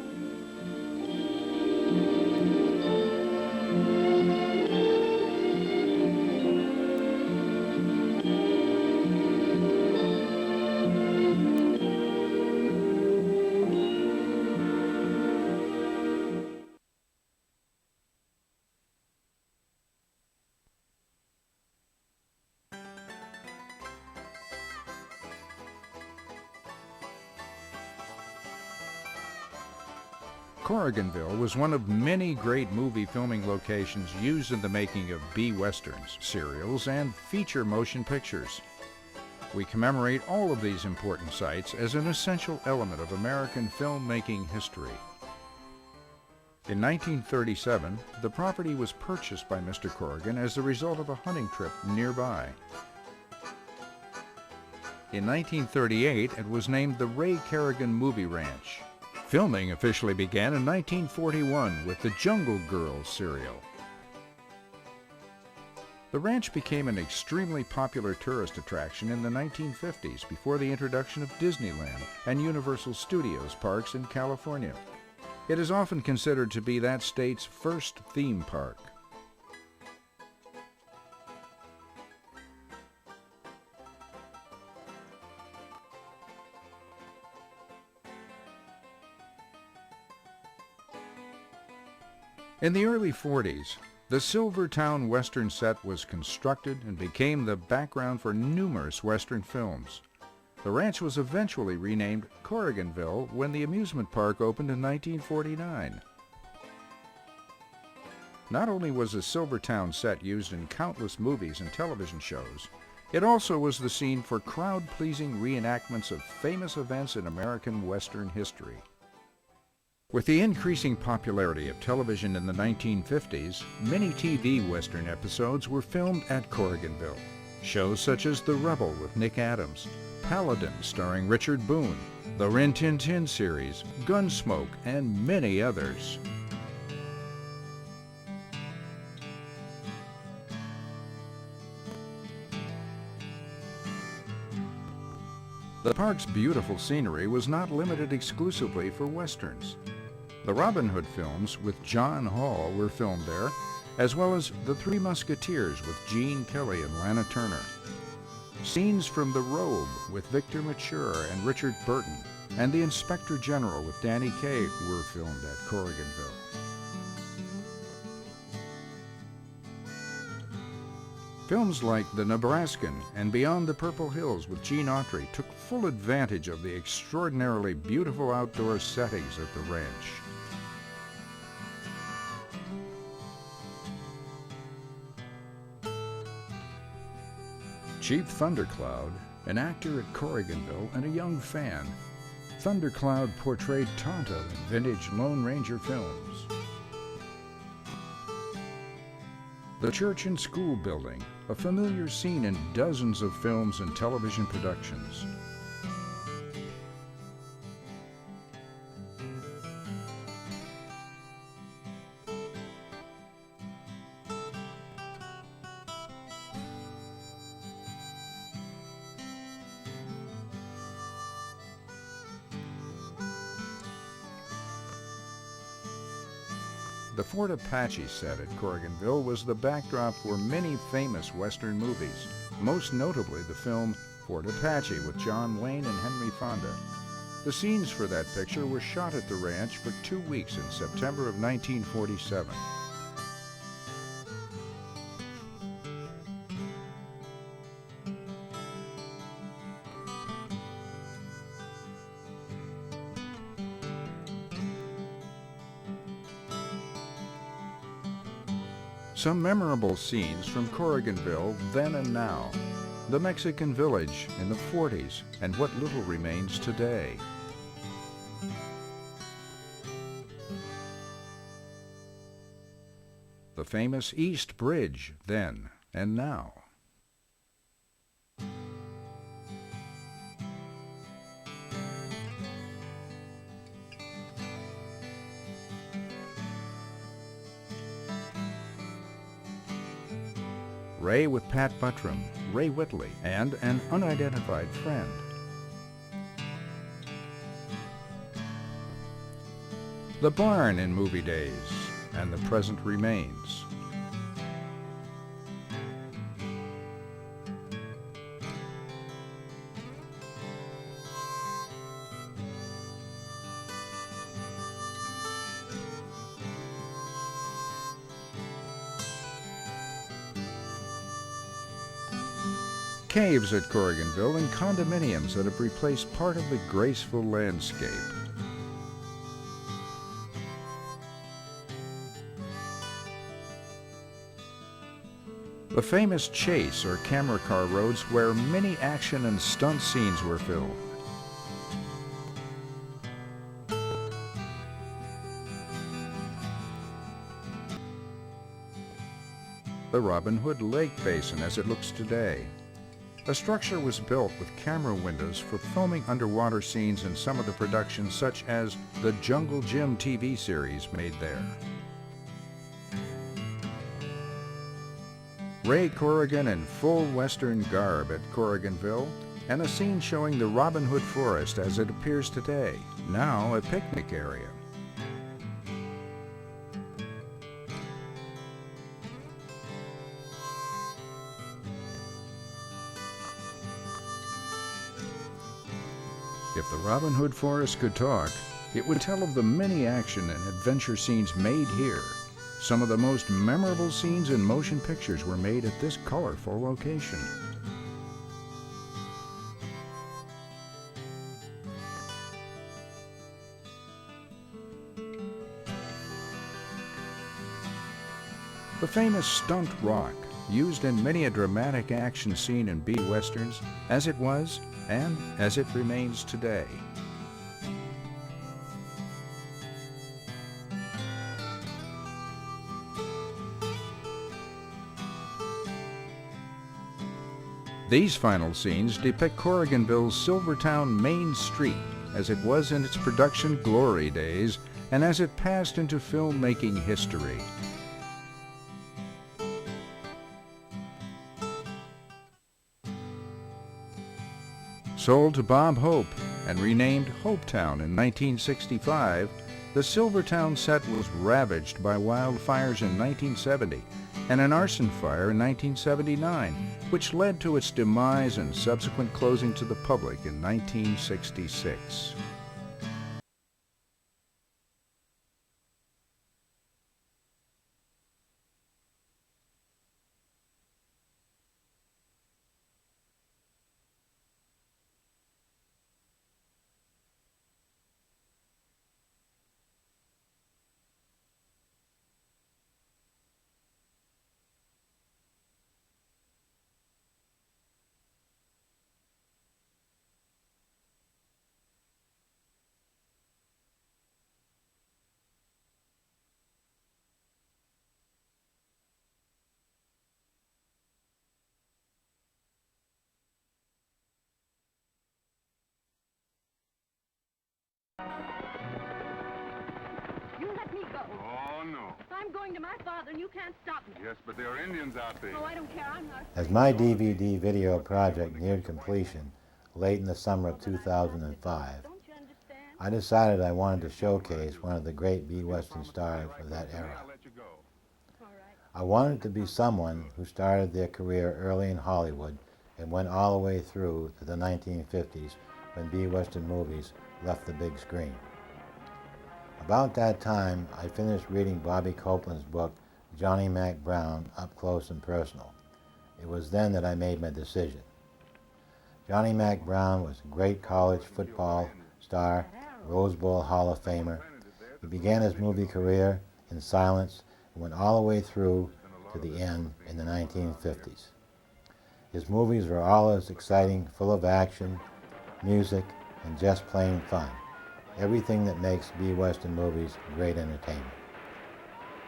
Corriganville was one of many great movie filming locations used in the making of B-westerns, serials, and feature motion pictures. We commemorate all of these important sites as an essential element of American filmmaking history. In 1937, the property was purchased by Mr. Corrigan as the result of a hunting trip nearby. In 1938, it was named the Ray Kerrigan Movie Ranch. Filming officially began in 1941 with the Jungle Girls serial. The ranch became an extremely popular tourist attraction in the 1950s before the introduction of Disneyland and Universal Studios parks in California. It is often considered to be that state's first theme park. In the early 40s, the Silvertown Western set was constructed and became the background for numerous Western films. The ranch was eventually renamed Corriganville when the amusement park opened in 1949. Not only was the Silvertown set used in countless movies and television shows, it also was the scene for crowd-pleasing reenactments of famous events in American Western history. With the increasing popularity of television in the 1950s, many TV Western episodes were filmed at Corriganville. Shows such as The Rebel with Nick Adams, Paladin starring Richard Boone, the Rin Tin Tin series, Gunsmoke, and many others. The park's beautiful scenery was not limited exclusively for Westerns. The Robin Hood films with John Hall were filmed there, as well as The Three Musketeers with Gene Kelly and Lana Turner. Scenes from The Robe with Victor Mature and Richard Burton, and The Inspector General with Danny Kaye were filmed at Corriganville. Films like The Nebraskan and Beyond the Purple Hills with Gene Autry took full advantage of the extraordinarily beautiful outdoor settings at the ranch. Chief Thundercloud, an actor at Corriganville and a young fan, Thundercloud portrayed Tonto in vintage Lone Ranger films. The church and school building, a familiar scene in dozens of films and television productions. The Fort Apache set at Corriganville was the backdrop for many famous Western movies, most notably the film Fort Apache with John Wayne and Henry Fonda. The scenes for that picture were shot at the ranch for 2 weeks in September of 1947. Some memorable scenes from Corriganville then and now, the Mexican village in the 40s, and what little remains today. The famous East Bridge then and now. Ray with Pat Buttram, Ray Whitley, and an unidentified friend. The barn in movie days, and the present remains. Caves at Corriganville and condominiums that have replaced part of the graceful landscape. The famous chase or camera car roads where many action and stunt scenes were filmed. The Robin Hood Lake Basin as it looks today. A structure was built with camera windows for filming underwater scenes in some of the productions, such as the Jungle Jim TV series made there. Ray Corrigan in full Western garb at Corriganville, and a scene showing the Robin Hood Forest as it appears today, now a picnic area. If the Robin Hood Forest could talk, it would tell of the many action and adventure scenes made here. Some of the most memorable scenes in motion pictures were made at this colorful location. The famous stunt rock, used in many a dramatic action scene in B westerns, as it was and as it remains today. These final scenes depict Corriganville's Silvertown Main Street as it was in its production glory days and as it passed into filmmaking history. Sold to Bob Hope and renamed Hopetown in 1965, the Silvertown set was ravaged by wildfires in 1970 and an arson fire in 1979, which led to its demise and subsequent closing to the public in 1966. You let me go. Oh, no. I'm going to my father, and you can't stop me. Yes, but there are Indians out there. Oh, I don't care. I'm not. As my DVD video project neared completion late in the summer of 2005, I decided I wanted to showcase one of the great B-Western stars of that era. I wanted to be someone who started their career early in Hollywood and went all the way through to the 1950s when B-Western movies left the big screen. About that time, I finished reading Bobby Copeland's book, Johnny Mack Brown, Up Close and Personal. It was then that I made my decision. Johnny Mack Brown was a great college football star, Rose Bowl Hall of Famer. He began his movie career in silence and went all the way through to the end in the 1950s. His movies were all as exciting, full of action, music, and just plain fun. Everything that makes B-Western movies great entertainment.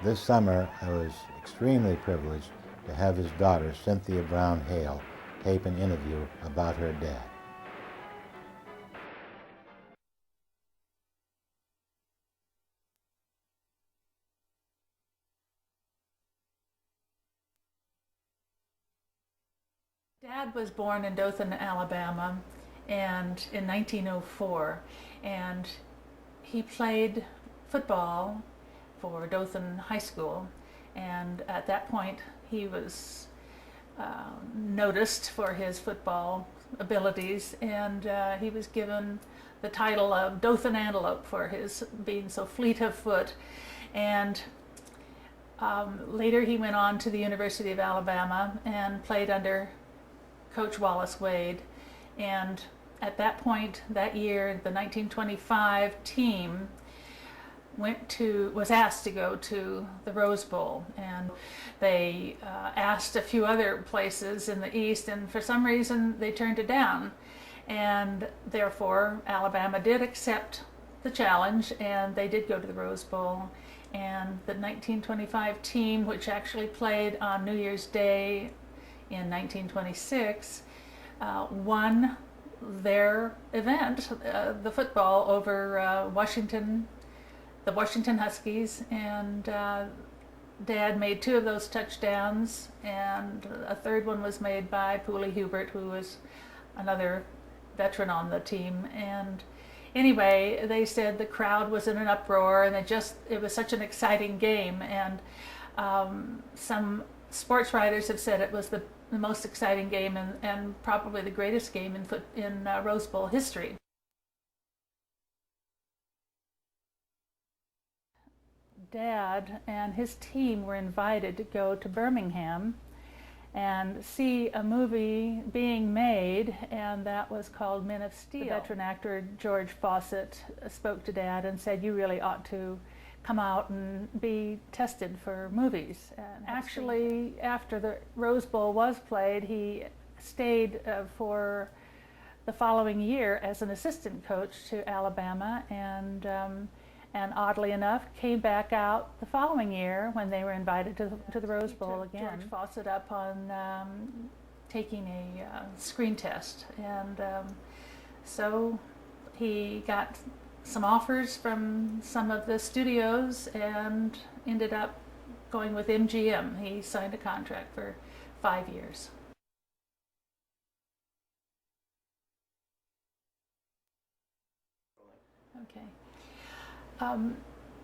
This summer, I was extremely privileged to have his daughter, Cynthia Brown Hale, tape an interview about her dad. Dad was born in Dothan, Alabama, and in 1904, and he played football for Dothan High School, and at that point he was noticed for his football abilities, and he was given the title of Dothan Antelope for his being so fleet of foot. And later he went on to the University of Alabama and played under Coach Wallace Wade, and at that point that year, the 1925 team was asked to go to the Rose Bowl, and they asked a few other places in the East, and for some reason they turned it down, and therefore Alabama did accept the challenge, and they did go to the Rose Bowl. And the 1925 team, which actually played on New Year's Day in 1926, won their event, the football, over the Washington Huskies, and Dad made 2 of those touchdowns, and a third one was made by Pooley Hubert, who was another veteran on the team. And anyway, they said the crowd was in an uproar, and it was such an exciting game, and some sports writers have said it was the most exciting game and probably the greatest game in Rose Bowl history. Dad and his team were invited to go to Birmingham and see a movie being made, and that was called Men of Steel. The veteran actor George Fawcett spoke to Dad and said, "You really ought to come out and be tested for movies." And actually, after the Rose Bowl was played, he stayed for the following year as an assistant coach to Alabama, and oddly enough, came back out the following year when they were invited to the Rose Bowl again. George Fawcett up on taking a screen test, and so he got some offers from some of the studios and ended up going with MGM. He signed a contract for 5 years. Okay.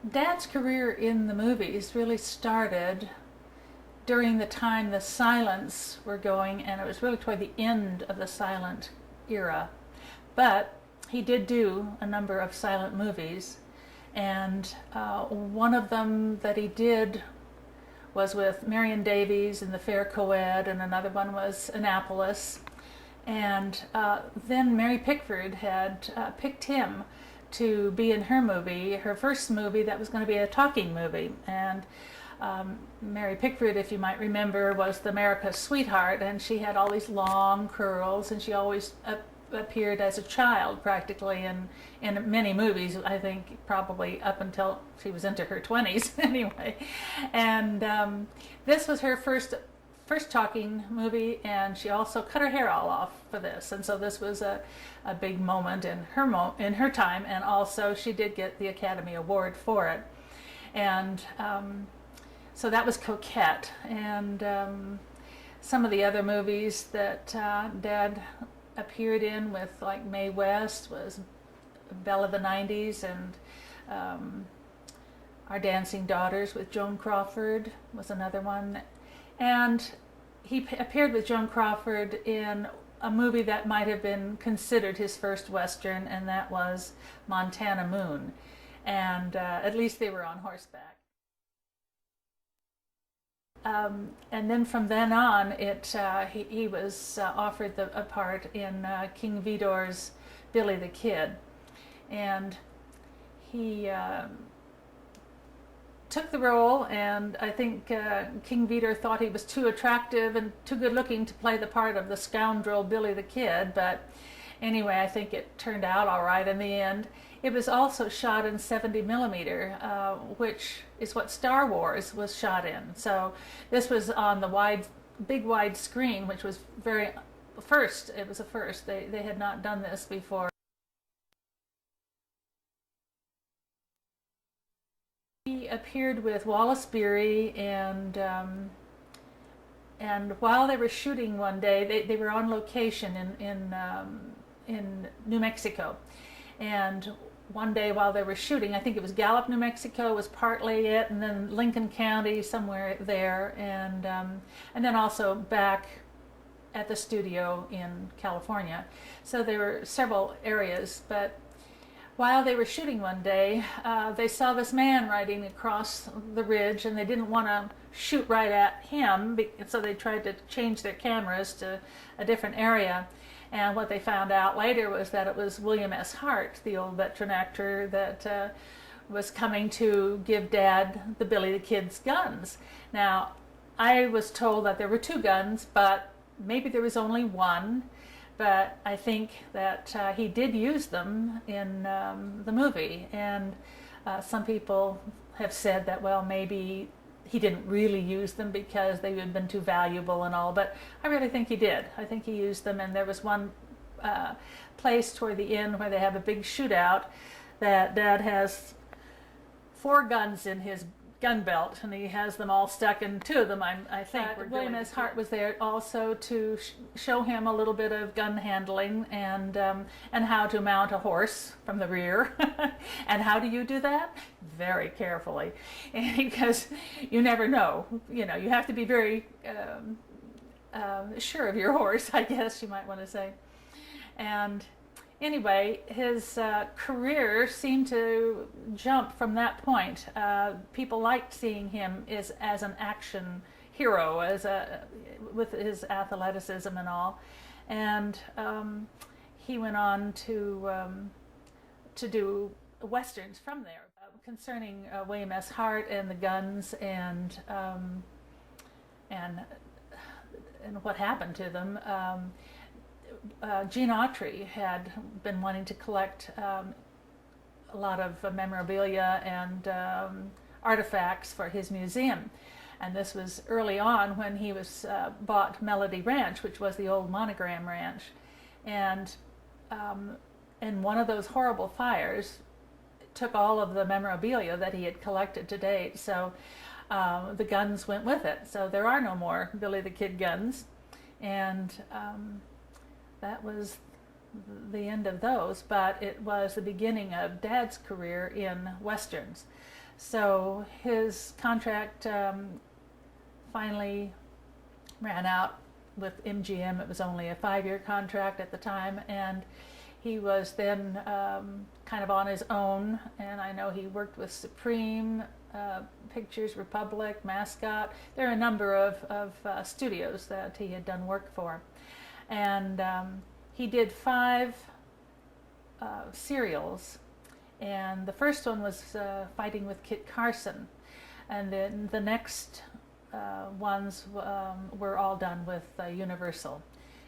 Dad's career in the movies really started during the time the silents were going, and it was really toward the end of the silent era. But he did do a number of silent movies, and one of them that he did was with Marion Davies in The Fair Coed, and another one was Annapolis. And then Mary Pickford had picked him to be in her movie, her first movie that was going to be a talking movie. And Mary Pickford, if you might remember, was the America's sweetheart, and she had all these long curls, and she always appeared as a child practically in many movies, I think probably up until she was into her 20s anyway. And this was her first talking movie, and she also cut her hair all off for this, and so this was a big moment in her time, and also she did get the Academy Award for it. And so that was Coquette. And some of the other movies that Dad appeared in with, like Mae West, was Belle of the 90s, and Our Dancing Daughters with Joan Crawford was another one. And he appeared with Joan Crawford in a movie that might have been considered his first Western, and that was Montana Moon. And at least they were on horseback. And then from then on, he was offered a part in King Vidor's Billy the Kid. And he took the role, and I think King Vidor thought he was too attractive and too good looking to play the part of the scoundrel Billy the Kid, but anyway, I think it turned out all right in the end. It was also shot in 70 millimeter, which is what Star Wars was shot in. So this was on the big wide screen, which was it was a first. They had not done this before. He appeared with Wallace Beery, and while they were shooting one day, they were on location in New Mexico, and one day while they were shooting, I think it was Gallup, New Mexico was partly it, and then Lincoln County somewhere there, and then also back at the studio in California. So there were several areas, but while they were shooting one day, they saw this man riding across the ridge, and they didn't want to shoot right at him, so they tried to change their cameras to a different area. And what they found out later was that it was William S. Hart, the old veteran actor that was coming to give Dad the Billy the Kid's guns. Now, I was told that there were 2 guns, but maybe there was only one. But I think that he did use them in the movie. And some people have said that, well, maybe he didn't really use them because they would have been too valuable and all. But I really think he did. I think he used them. And there was one place toward the end where they have a big shootout that Dad has 4 guns in his gun belt, and he has them all stuck in 2 of them, I think. William S. Hart was there also to show him a little bit of gun handling and how to mount a horse from the rear. And how do you do that? Very carefully, because you never know. You know, you have to be very sure of your horse, I guess you might want to say. And anyway, his career seemed to jump from that point. People liked seeing him as an action hero, with his athleticism and all. And he went on to do westerns from there. Concerning William S. Hart and the guns and what happened to them. Gene Autry had been wanting to collect a lot of memorabilia and artifacts for his museum. And this was early on when he was bought Melody Ranch, which was the old Monogram Ranch. And in one of those horrible fires, it took all of the memorabilia that he had collected to date. So the guns went with it. So there are no more Billy the Kid guns. And that was the end of those, but it was the beginning of Dad's career in westerns. So his contract finally ran out with MGM. It was only a 5-year contract at the time, and he was then kind of on his own. And I know he worked with Supreme Pictures, Republic, Mascot. There are a number of studios that he had done work for. And he did 5 serials, and the first one was Fighting with Kit Carson, and then the next ones were all done with Universal,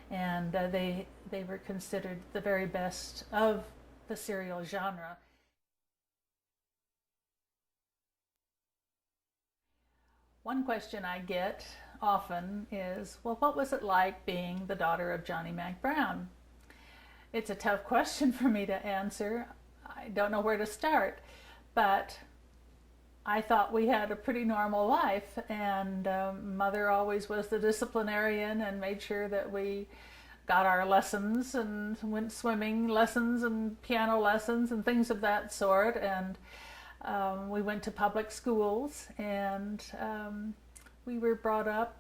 and they were considered the very best of the serial genre. One question I get often is, well, what was it like being the daughter of Johnny Mack Brown? It's a tough question for me to answer. I don't know where to start, but I thought we had a pretty normal life, and Mother always was the disciplinarian and made sure that we got our lessons and went swimming lessons and piano lessons and things of that sort. And we went to public schools, and we were brought up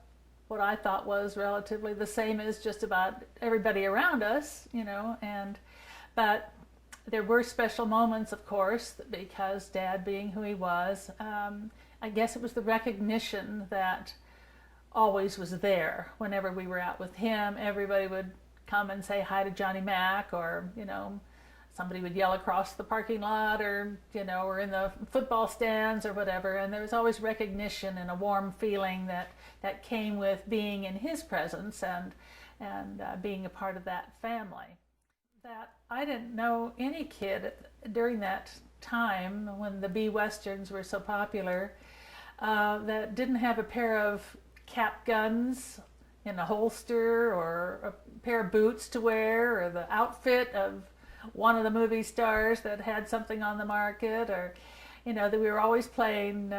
what I thought was relatively the same as just about everybody around us, you know. But there were special moments, of course, because Dad being who he was, I guess it was the recognition that always was there. Whenever we were out with him, everybody would come and say hi to Johnny Mack, or, you know, somebody would yell across the parking lot, or, you know, or in the football stands or whatever. And there was always recognition and a warm feeling that came with being in his presence and being a part of that family. That I didn't know any kid during that time when the B Westerns were so popular that didn't have a pair of cap guns in a holster, or a pair of boots to wear, or the outfit of one of the movie stars that had something on the market, or, you know, that we were always playing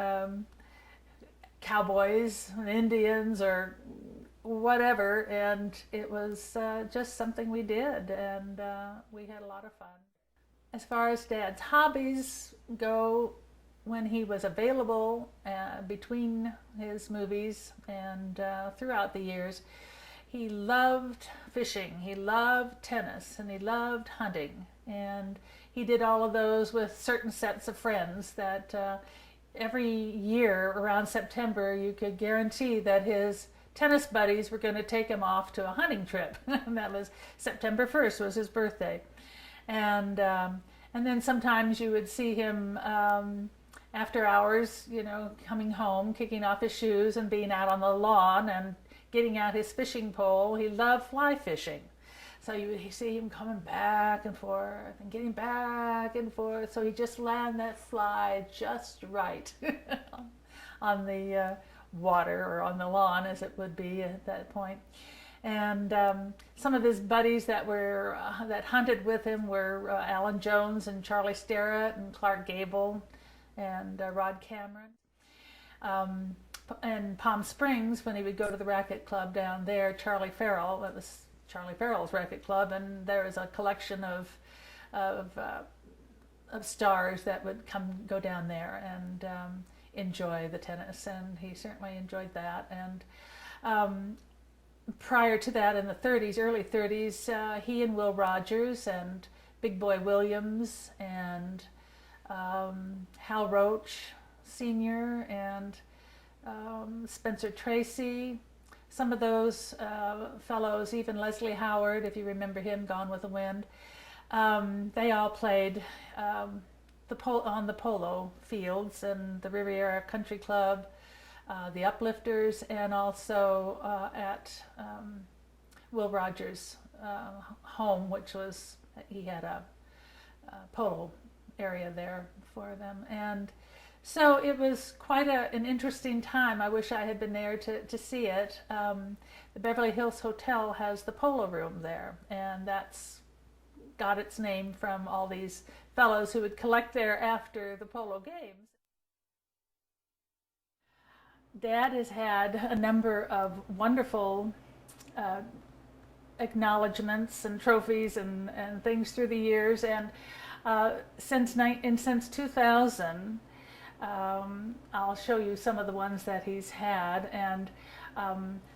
cowboys and Indians or whatever, and it was just something we did, and we had a lot of fun. As far as Dad's hobbies go, when he was available between his movies and throughout the years, he loved fishing, he loved tennis, and he loved hunting. And he did all of those with certain sets of friends that every year around September you could guarantee that his tennis buddies were going to take him off to a hunting trip. And that was September 1st was his birthday. And And then sometimes you would see him after hours, you know, coming home, kicking off his shoes and being out on the lawn and getting out his fishing pole. He loved fly fishing. So you see him coming back and forth and getting back and forth. So he just land that fly just right on the water, or on the lawn as it would be at that point. And some of his buddies that were that hunted with him were Alan Jones and Charlie Sterrett and Clark Gable and Rod Cameron. In Palm Springs, when he would go to the racket club down there, Charlie Farrell, that was Charlie Farrell's racket club, and there was a collection of stars that would go down there and enjoy the tennis, and he certainly enjoyed that. And prior to that, in the 30s, early 30s, he and Will Rogers and Big Boy Williams and Hal Roach Sr. and Spencer Tracy, some of those fellows, even Leslie Howard, if you remember him, Gone with the Wind, they all played on the polo fields and the Riviera Country Club, the Uplifters, and also at Will Rogers' home, which was, he had a polo area there for them. And so it was quite an interesting time. I wish I had been there to see it. The Beverly Hills Hotel has the polo room there, and that's got its name from all these fellows who would collect there after the polo games. Dad has had a number of wonderful acknowledgments and trophies and things through the years, and since 2000, I'll show you some of the ones that he's had. And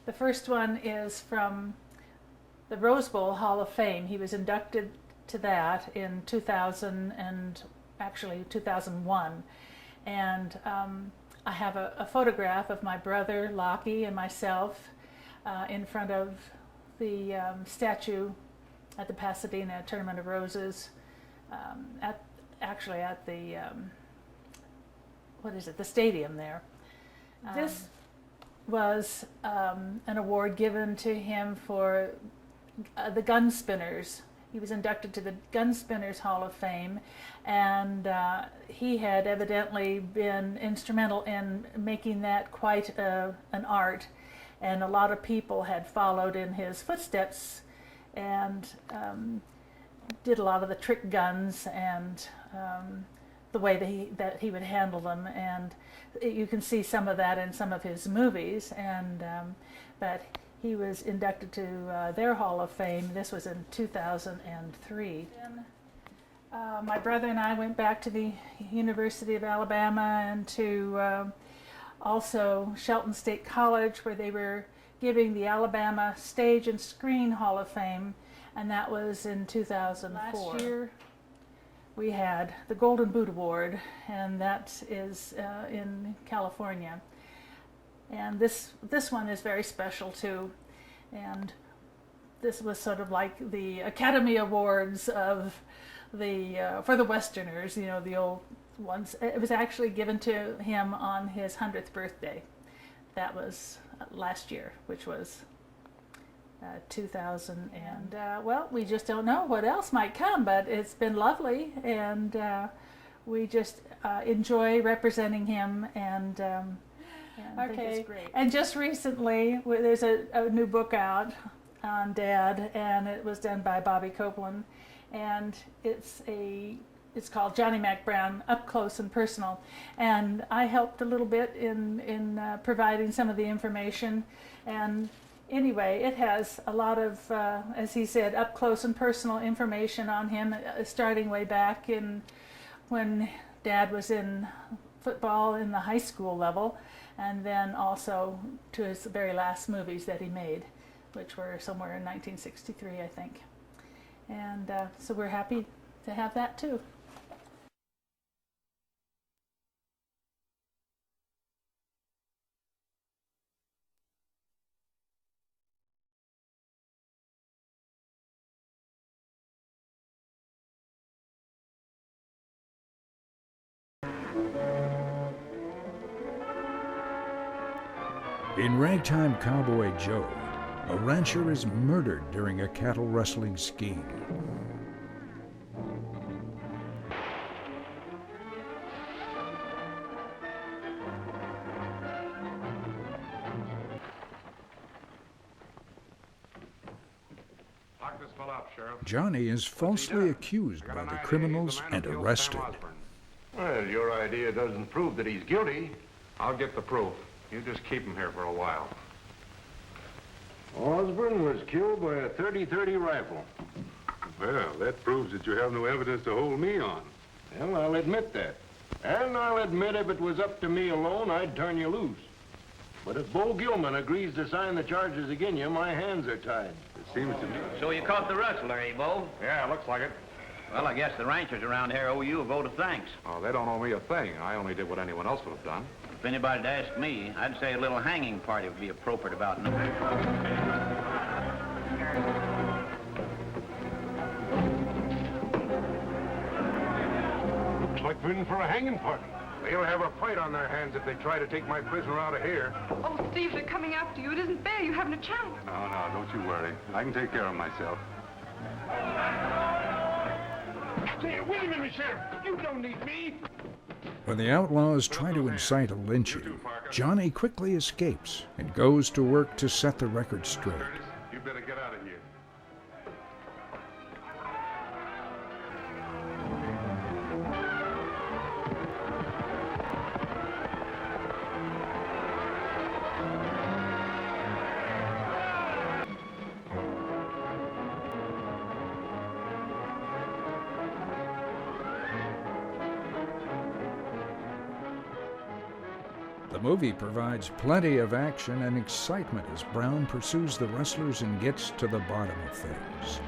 the first one is from the Rose Bowl Hall of Fame. He was inducted to that in 2000 and actually 2001. And I have a photograph of my brother Lockie and myself in front of the statue at the Pasadena Tournament of Roses, at the the stadium there. This was an award given to him for the Gun Spinners. He was inducted to the Gun Spinners Hall of Fame, and he had evidently been instrumental in making that quite an art, and a lot of people had followed in his footsteps and did a lot of the trick guns and the way that he would handle them, and you can see some of that in some of his movies. And but he was inducted to their Hall of Fame. This was in 2003. My brother and I went back to the University of Alabama and to also Shelton State College, where they were giving the Alabama Stage and Screen Hall of Fame, and that was in 2004. Last year we had the Golden Boot Award, and that is in California. And this one is very special too. And this was sort of like the Academy Awards of the for the Westerners, you know, the old ones. It was actually given to him on his 100th birthday. That was last year, which was 2000. And well, we just don't know what else might come, but it's been lovely, and we just enjoy representing him, and I think it's great. And just recently, there's a new book out on Dad, and it was done by Bobby Copeland, and it's called Johnny Mack Brown, Up Close and Personal. And I helped a little bit in providing some of the information. And anyway, it has a lot of, as he said, up close and personal information on him, starting way back when Dad was in football in the high school level, and then also to his very last movies that he made, which were somewhere in 1963, I think. And so we're happy to have that too. In Ragtime Cowboy Joe, a rancher is murdered during a cattle rustling scheme. Lock this fella up, Sheriff. Johnny is falsely accused by the criminals and arrested. Well, your idea doesn't prove that he's guilty. I'll get the proof. You just keep him here for a while. Osborne was killed by a .30-30 rifle. Well, that proves that you have no evidence to hold me on. Well, I'll admit that. And I'll admit if it was up to me alone, I'd turn you loose. But if Bo Gilman agrees to sign the charges against you, my hands are tied. It seems to me. So you caught the rustler, eh, Bo? Yeah, looks like it. Well, I guess the ranchers around here owe you a vote of thanks. Oh, they don't owe me a thing. I only did what anyone else would have done. If anybody'd ask me, I'd say a little hanging party would be appropriate about now. Looks like we're in for a hanging party. They'll have a fight on their hands if they try to take my prisoner out of here. Oh, Steve, they're coming after you. It isn't fair. You haven't a chance. No, don't you worry. I can take care of myself. Say, wait a minute, Sheriff. You don't need me. When the outlaws try to incite a lynching, Johnny quickly escapes and goes to work to set the record straight. You better get out of here. The movie provides plenty of action and excitement as Brown pursues the rustlers and gets to the bottom of things.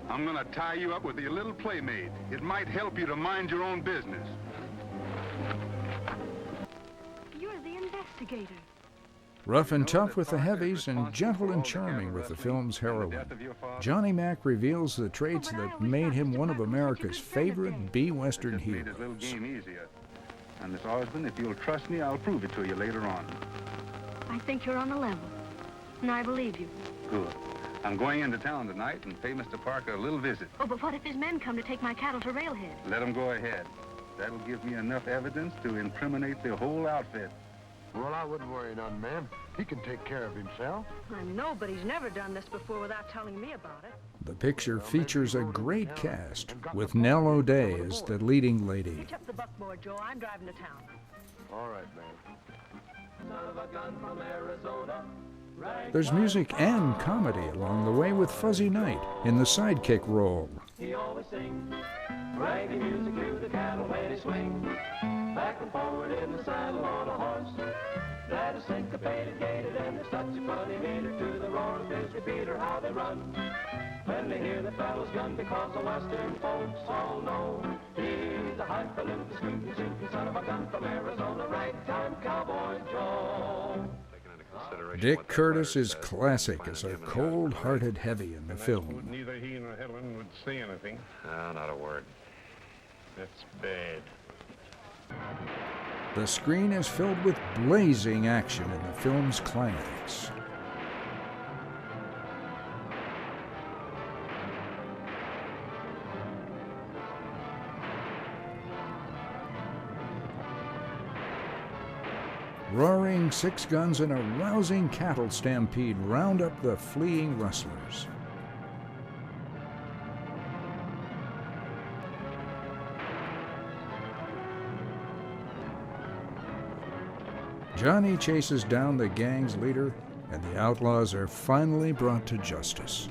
I'm gonna tie you up with your little playmate. It might help you to mind your own business. You're the investigator. Rough and tough with the heavies and gentle and charming with the film's heroine, Johnny Mack reveals the traits that made him one of America's favorite B-Western Made his little heroes. game easier. And Miss Osborne, if you'll trust me, I'll prove it to you later on. I think you're on the level, and I believe you. Good. I'm going into town tonight and pay Mr. Parker a little visit. Oh, but what if his men come to take my cattle to Railhead? Let him go ahead. That'll give me enough evidence to incriminate the whole outfit. Well, I wouldn't worry none, ma'am. He can take care of himself. I know, but he's never done this before without telling me about it. The picture features a great cast, with Nell O'Day as the leading lady. Hitch up the buckboard, Joe. I'm driving to town. All right, ma'am. There's music and comedy along the way with Fuzzy Knight in the sidekick role. He always sings reggae music to the cattle when he swings, back and forward in the saddle on a horse that is syncopated, gated, and there's such a funny meter to the roar of his repeater, how they run when they hear the fellow's gun, because the western folks all know he's a highfalutin, scootin', shootin' son of a gun from Arizona, ragtime cowboy Joe. Dick Curtis is classic as a cold-hearted heavy in the film. Neither he nor Helen would say anything. No, not a word. That's bad. The screen is filled with blazing action in the film's climax. Roaring six guns and a rousing cattle stampede round up the fleeing rustlers. Johnny chases down the gang's leader, and the outlaws are finally brought to justice.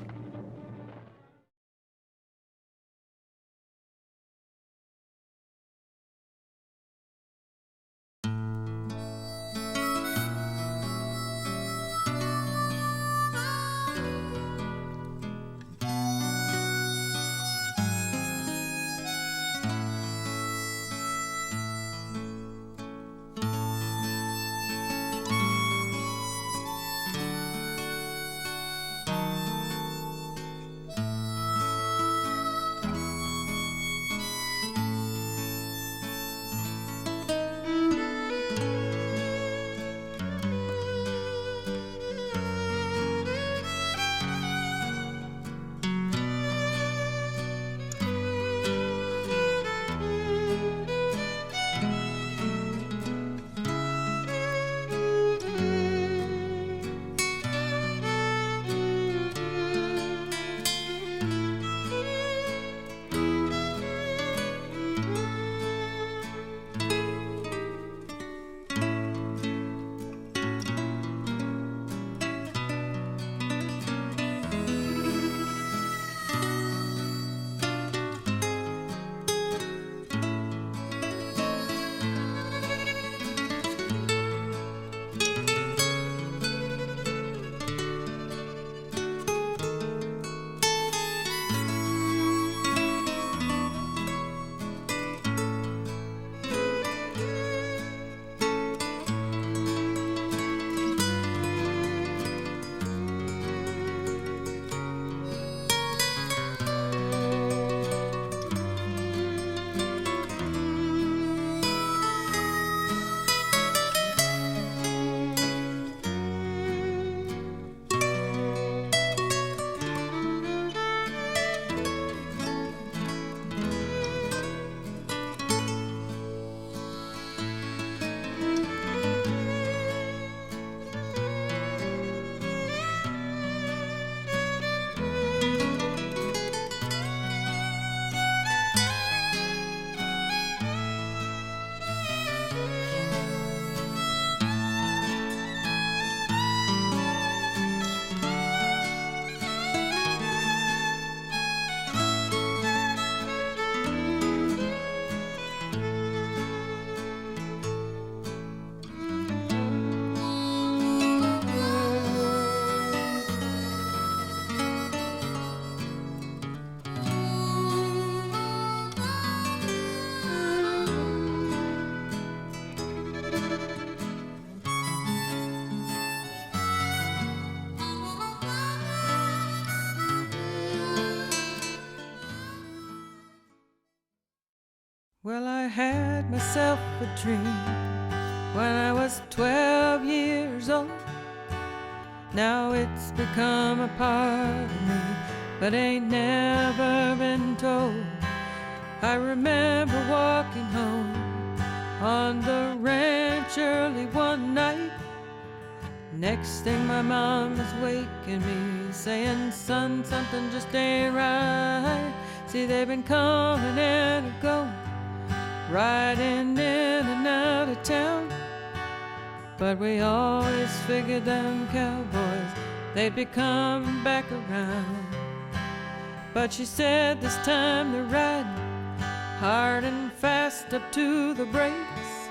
Well, I had myself a dream when I was 12 years old. Now it's become a part of me, but ain't never been told. I remember walking home on the ranch early one night. Next thing my mom was waking me, saying, son, something just ain't right. See, they've been coming and going, riding in and out of town. But we always figured them cowboys, they'd be coming back around. But she said this time they're riding hard and fast up to the brakes,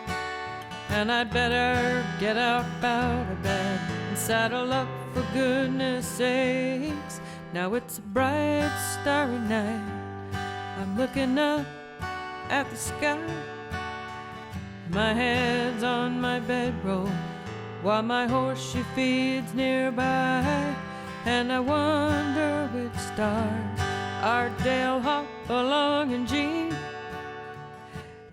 and I'd better get out of bed and saddle up for goodness sakes. Now it's a bright, starry night. I'm looking up at the sky. My head's on my bedroll while my horse she feeds nearby, and I wonder which stars are Dale, Hopalong, and Jean,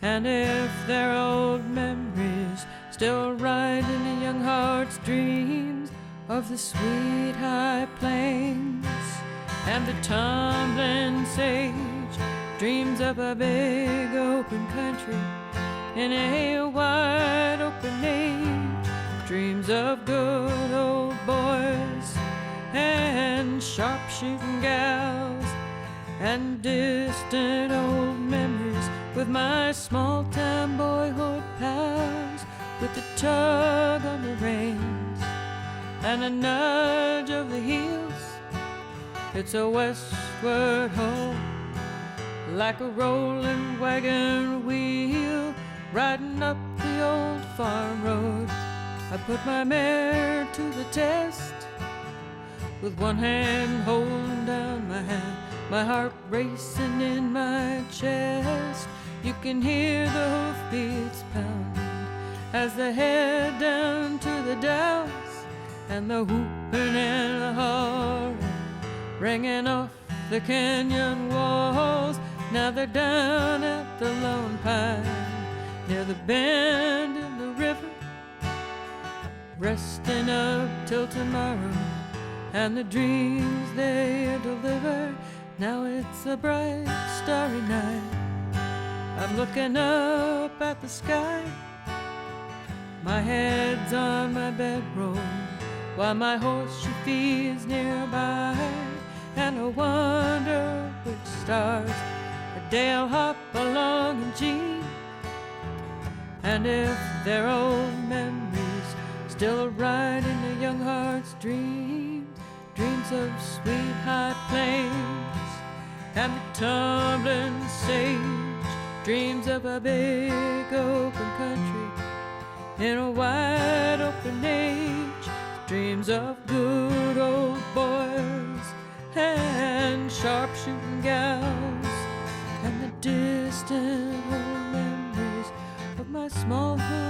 and if their old memories still ride in a young heart's dreams of the sweet high plains and the tumbling sage, dreams of a big open country in a wide open age, dreams of good old boys and sharpshooting gals and distant old memories with my small-town boyhood pals, with the tug on the reins and a nudge of the heels. It's a westward ho, like a rolling wagon wheel, riding up the old farm road. I put my mare to the test, with one hand holding down my hand, my heart racing in my chest. You can hear the hoofbeats pound as they head down to the Dalles, and the whooping and the hollering ringing off the canyon walls. Now they're down at the Lone Pine, near the bend in the river, resting up till tomorrow, and the dreams they deliver. Now it's a bright, starry night. I'm looking up at the sky. My head's on my bedroll while my horse she feeds nearby, and I wonder which stars are Dale, Hopalong, and Jean, and if their old memories still ride in a young heart's dreams, dreams of sweet high plains and the tumbling sage, dreams of a big open country in a wide open age, dreams of good old boys and sharpshooting gals and the distant old memories of my small hood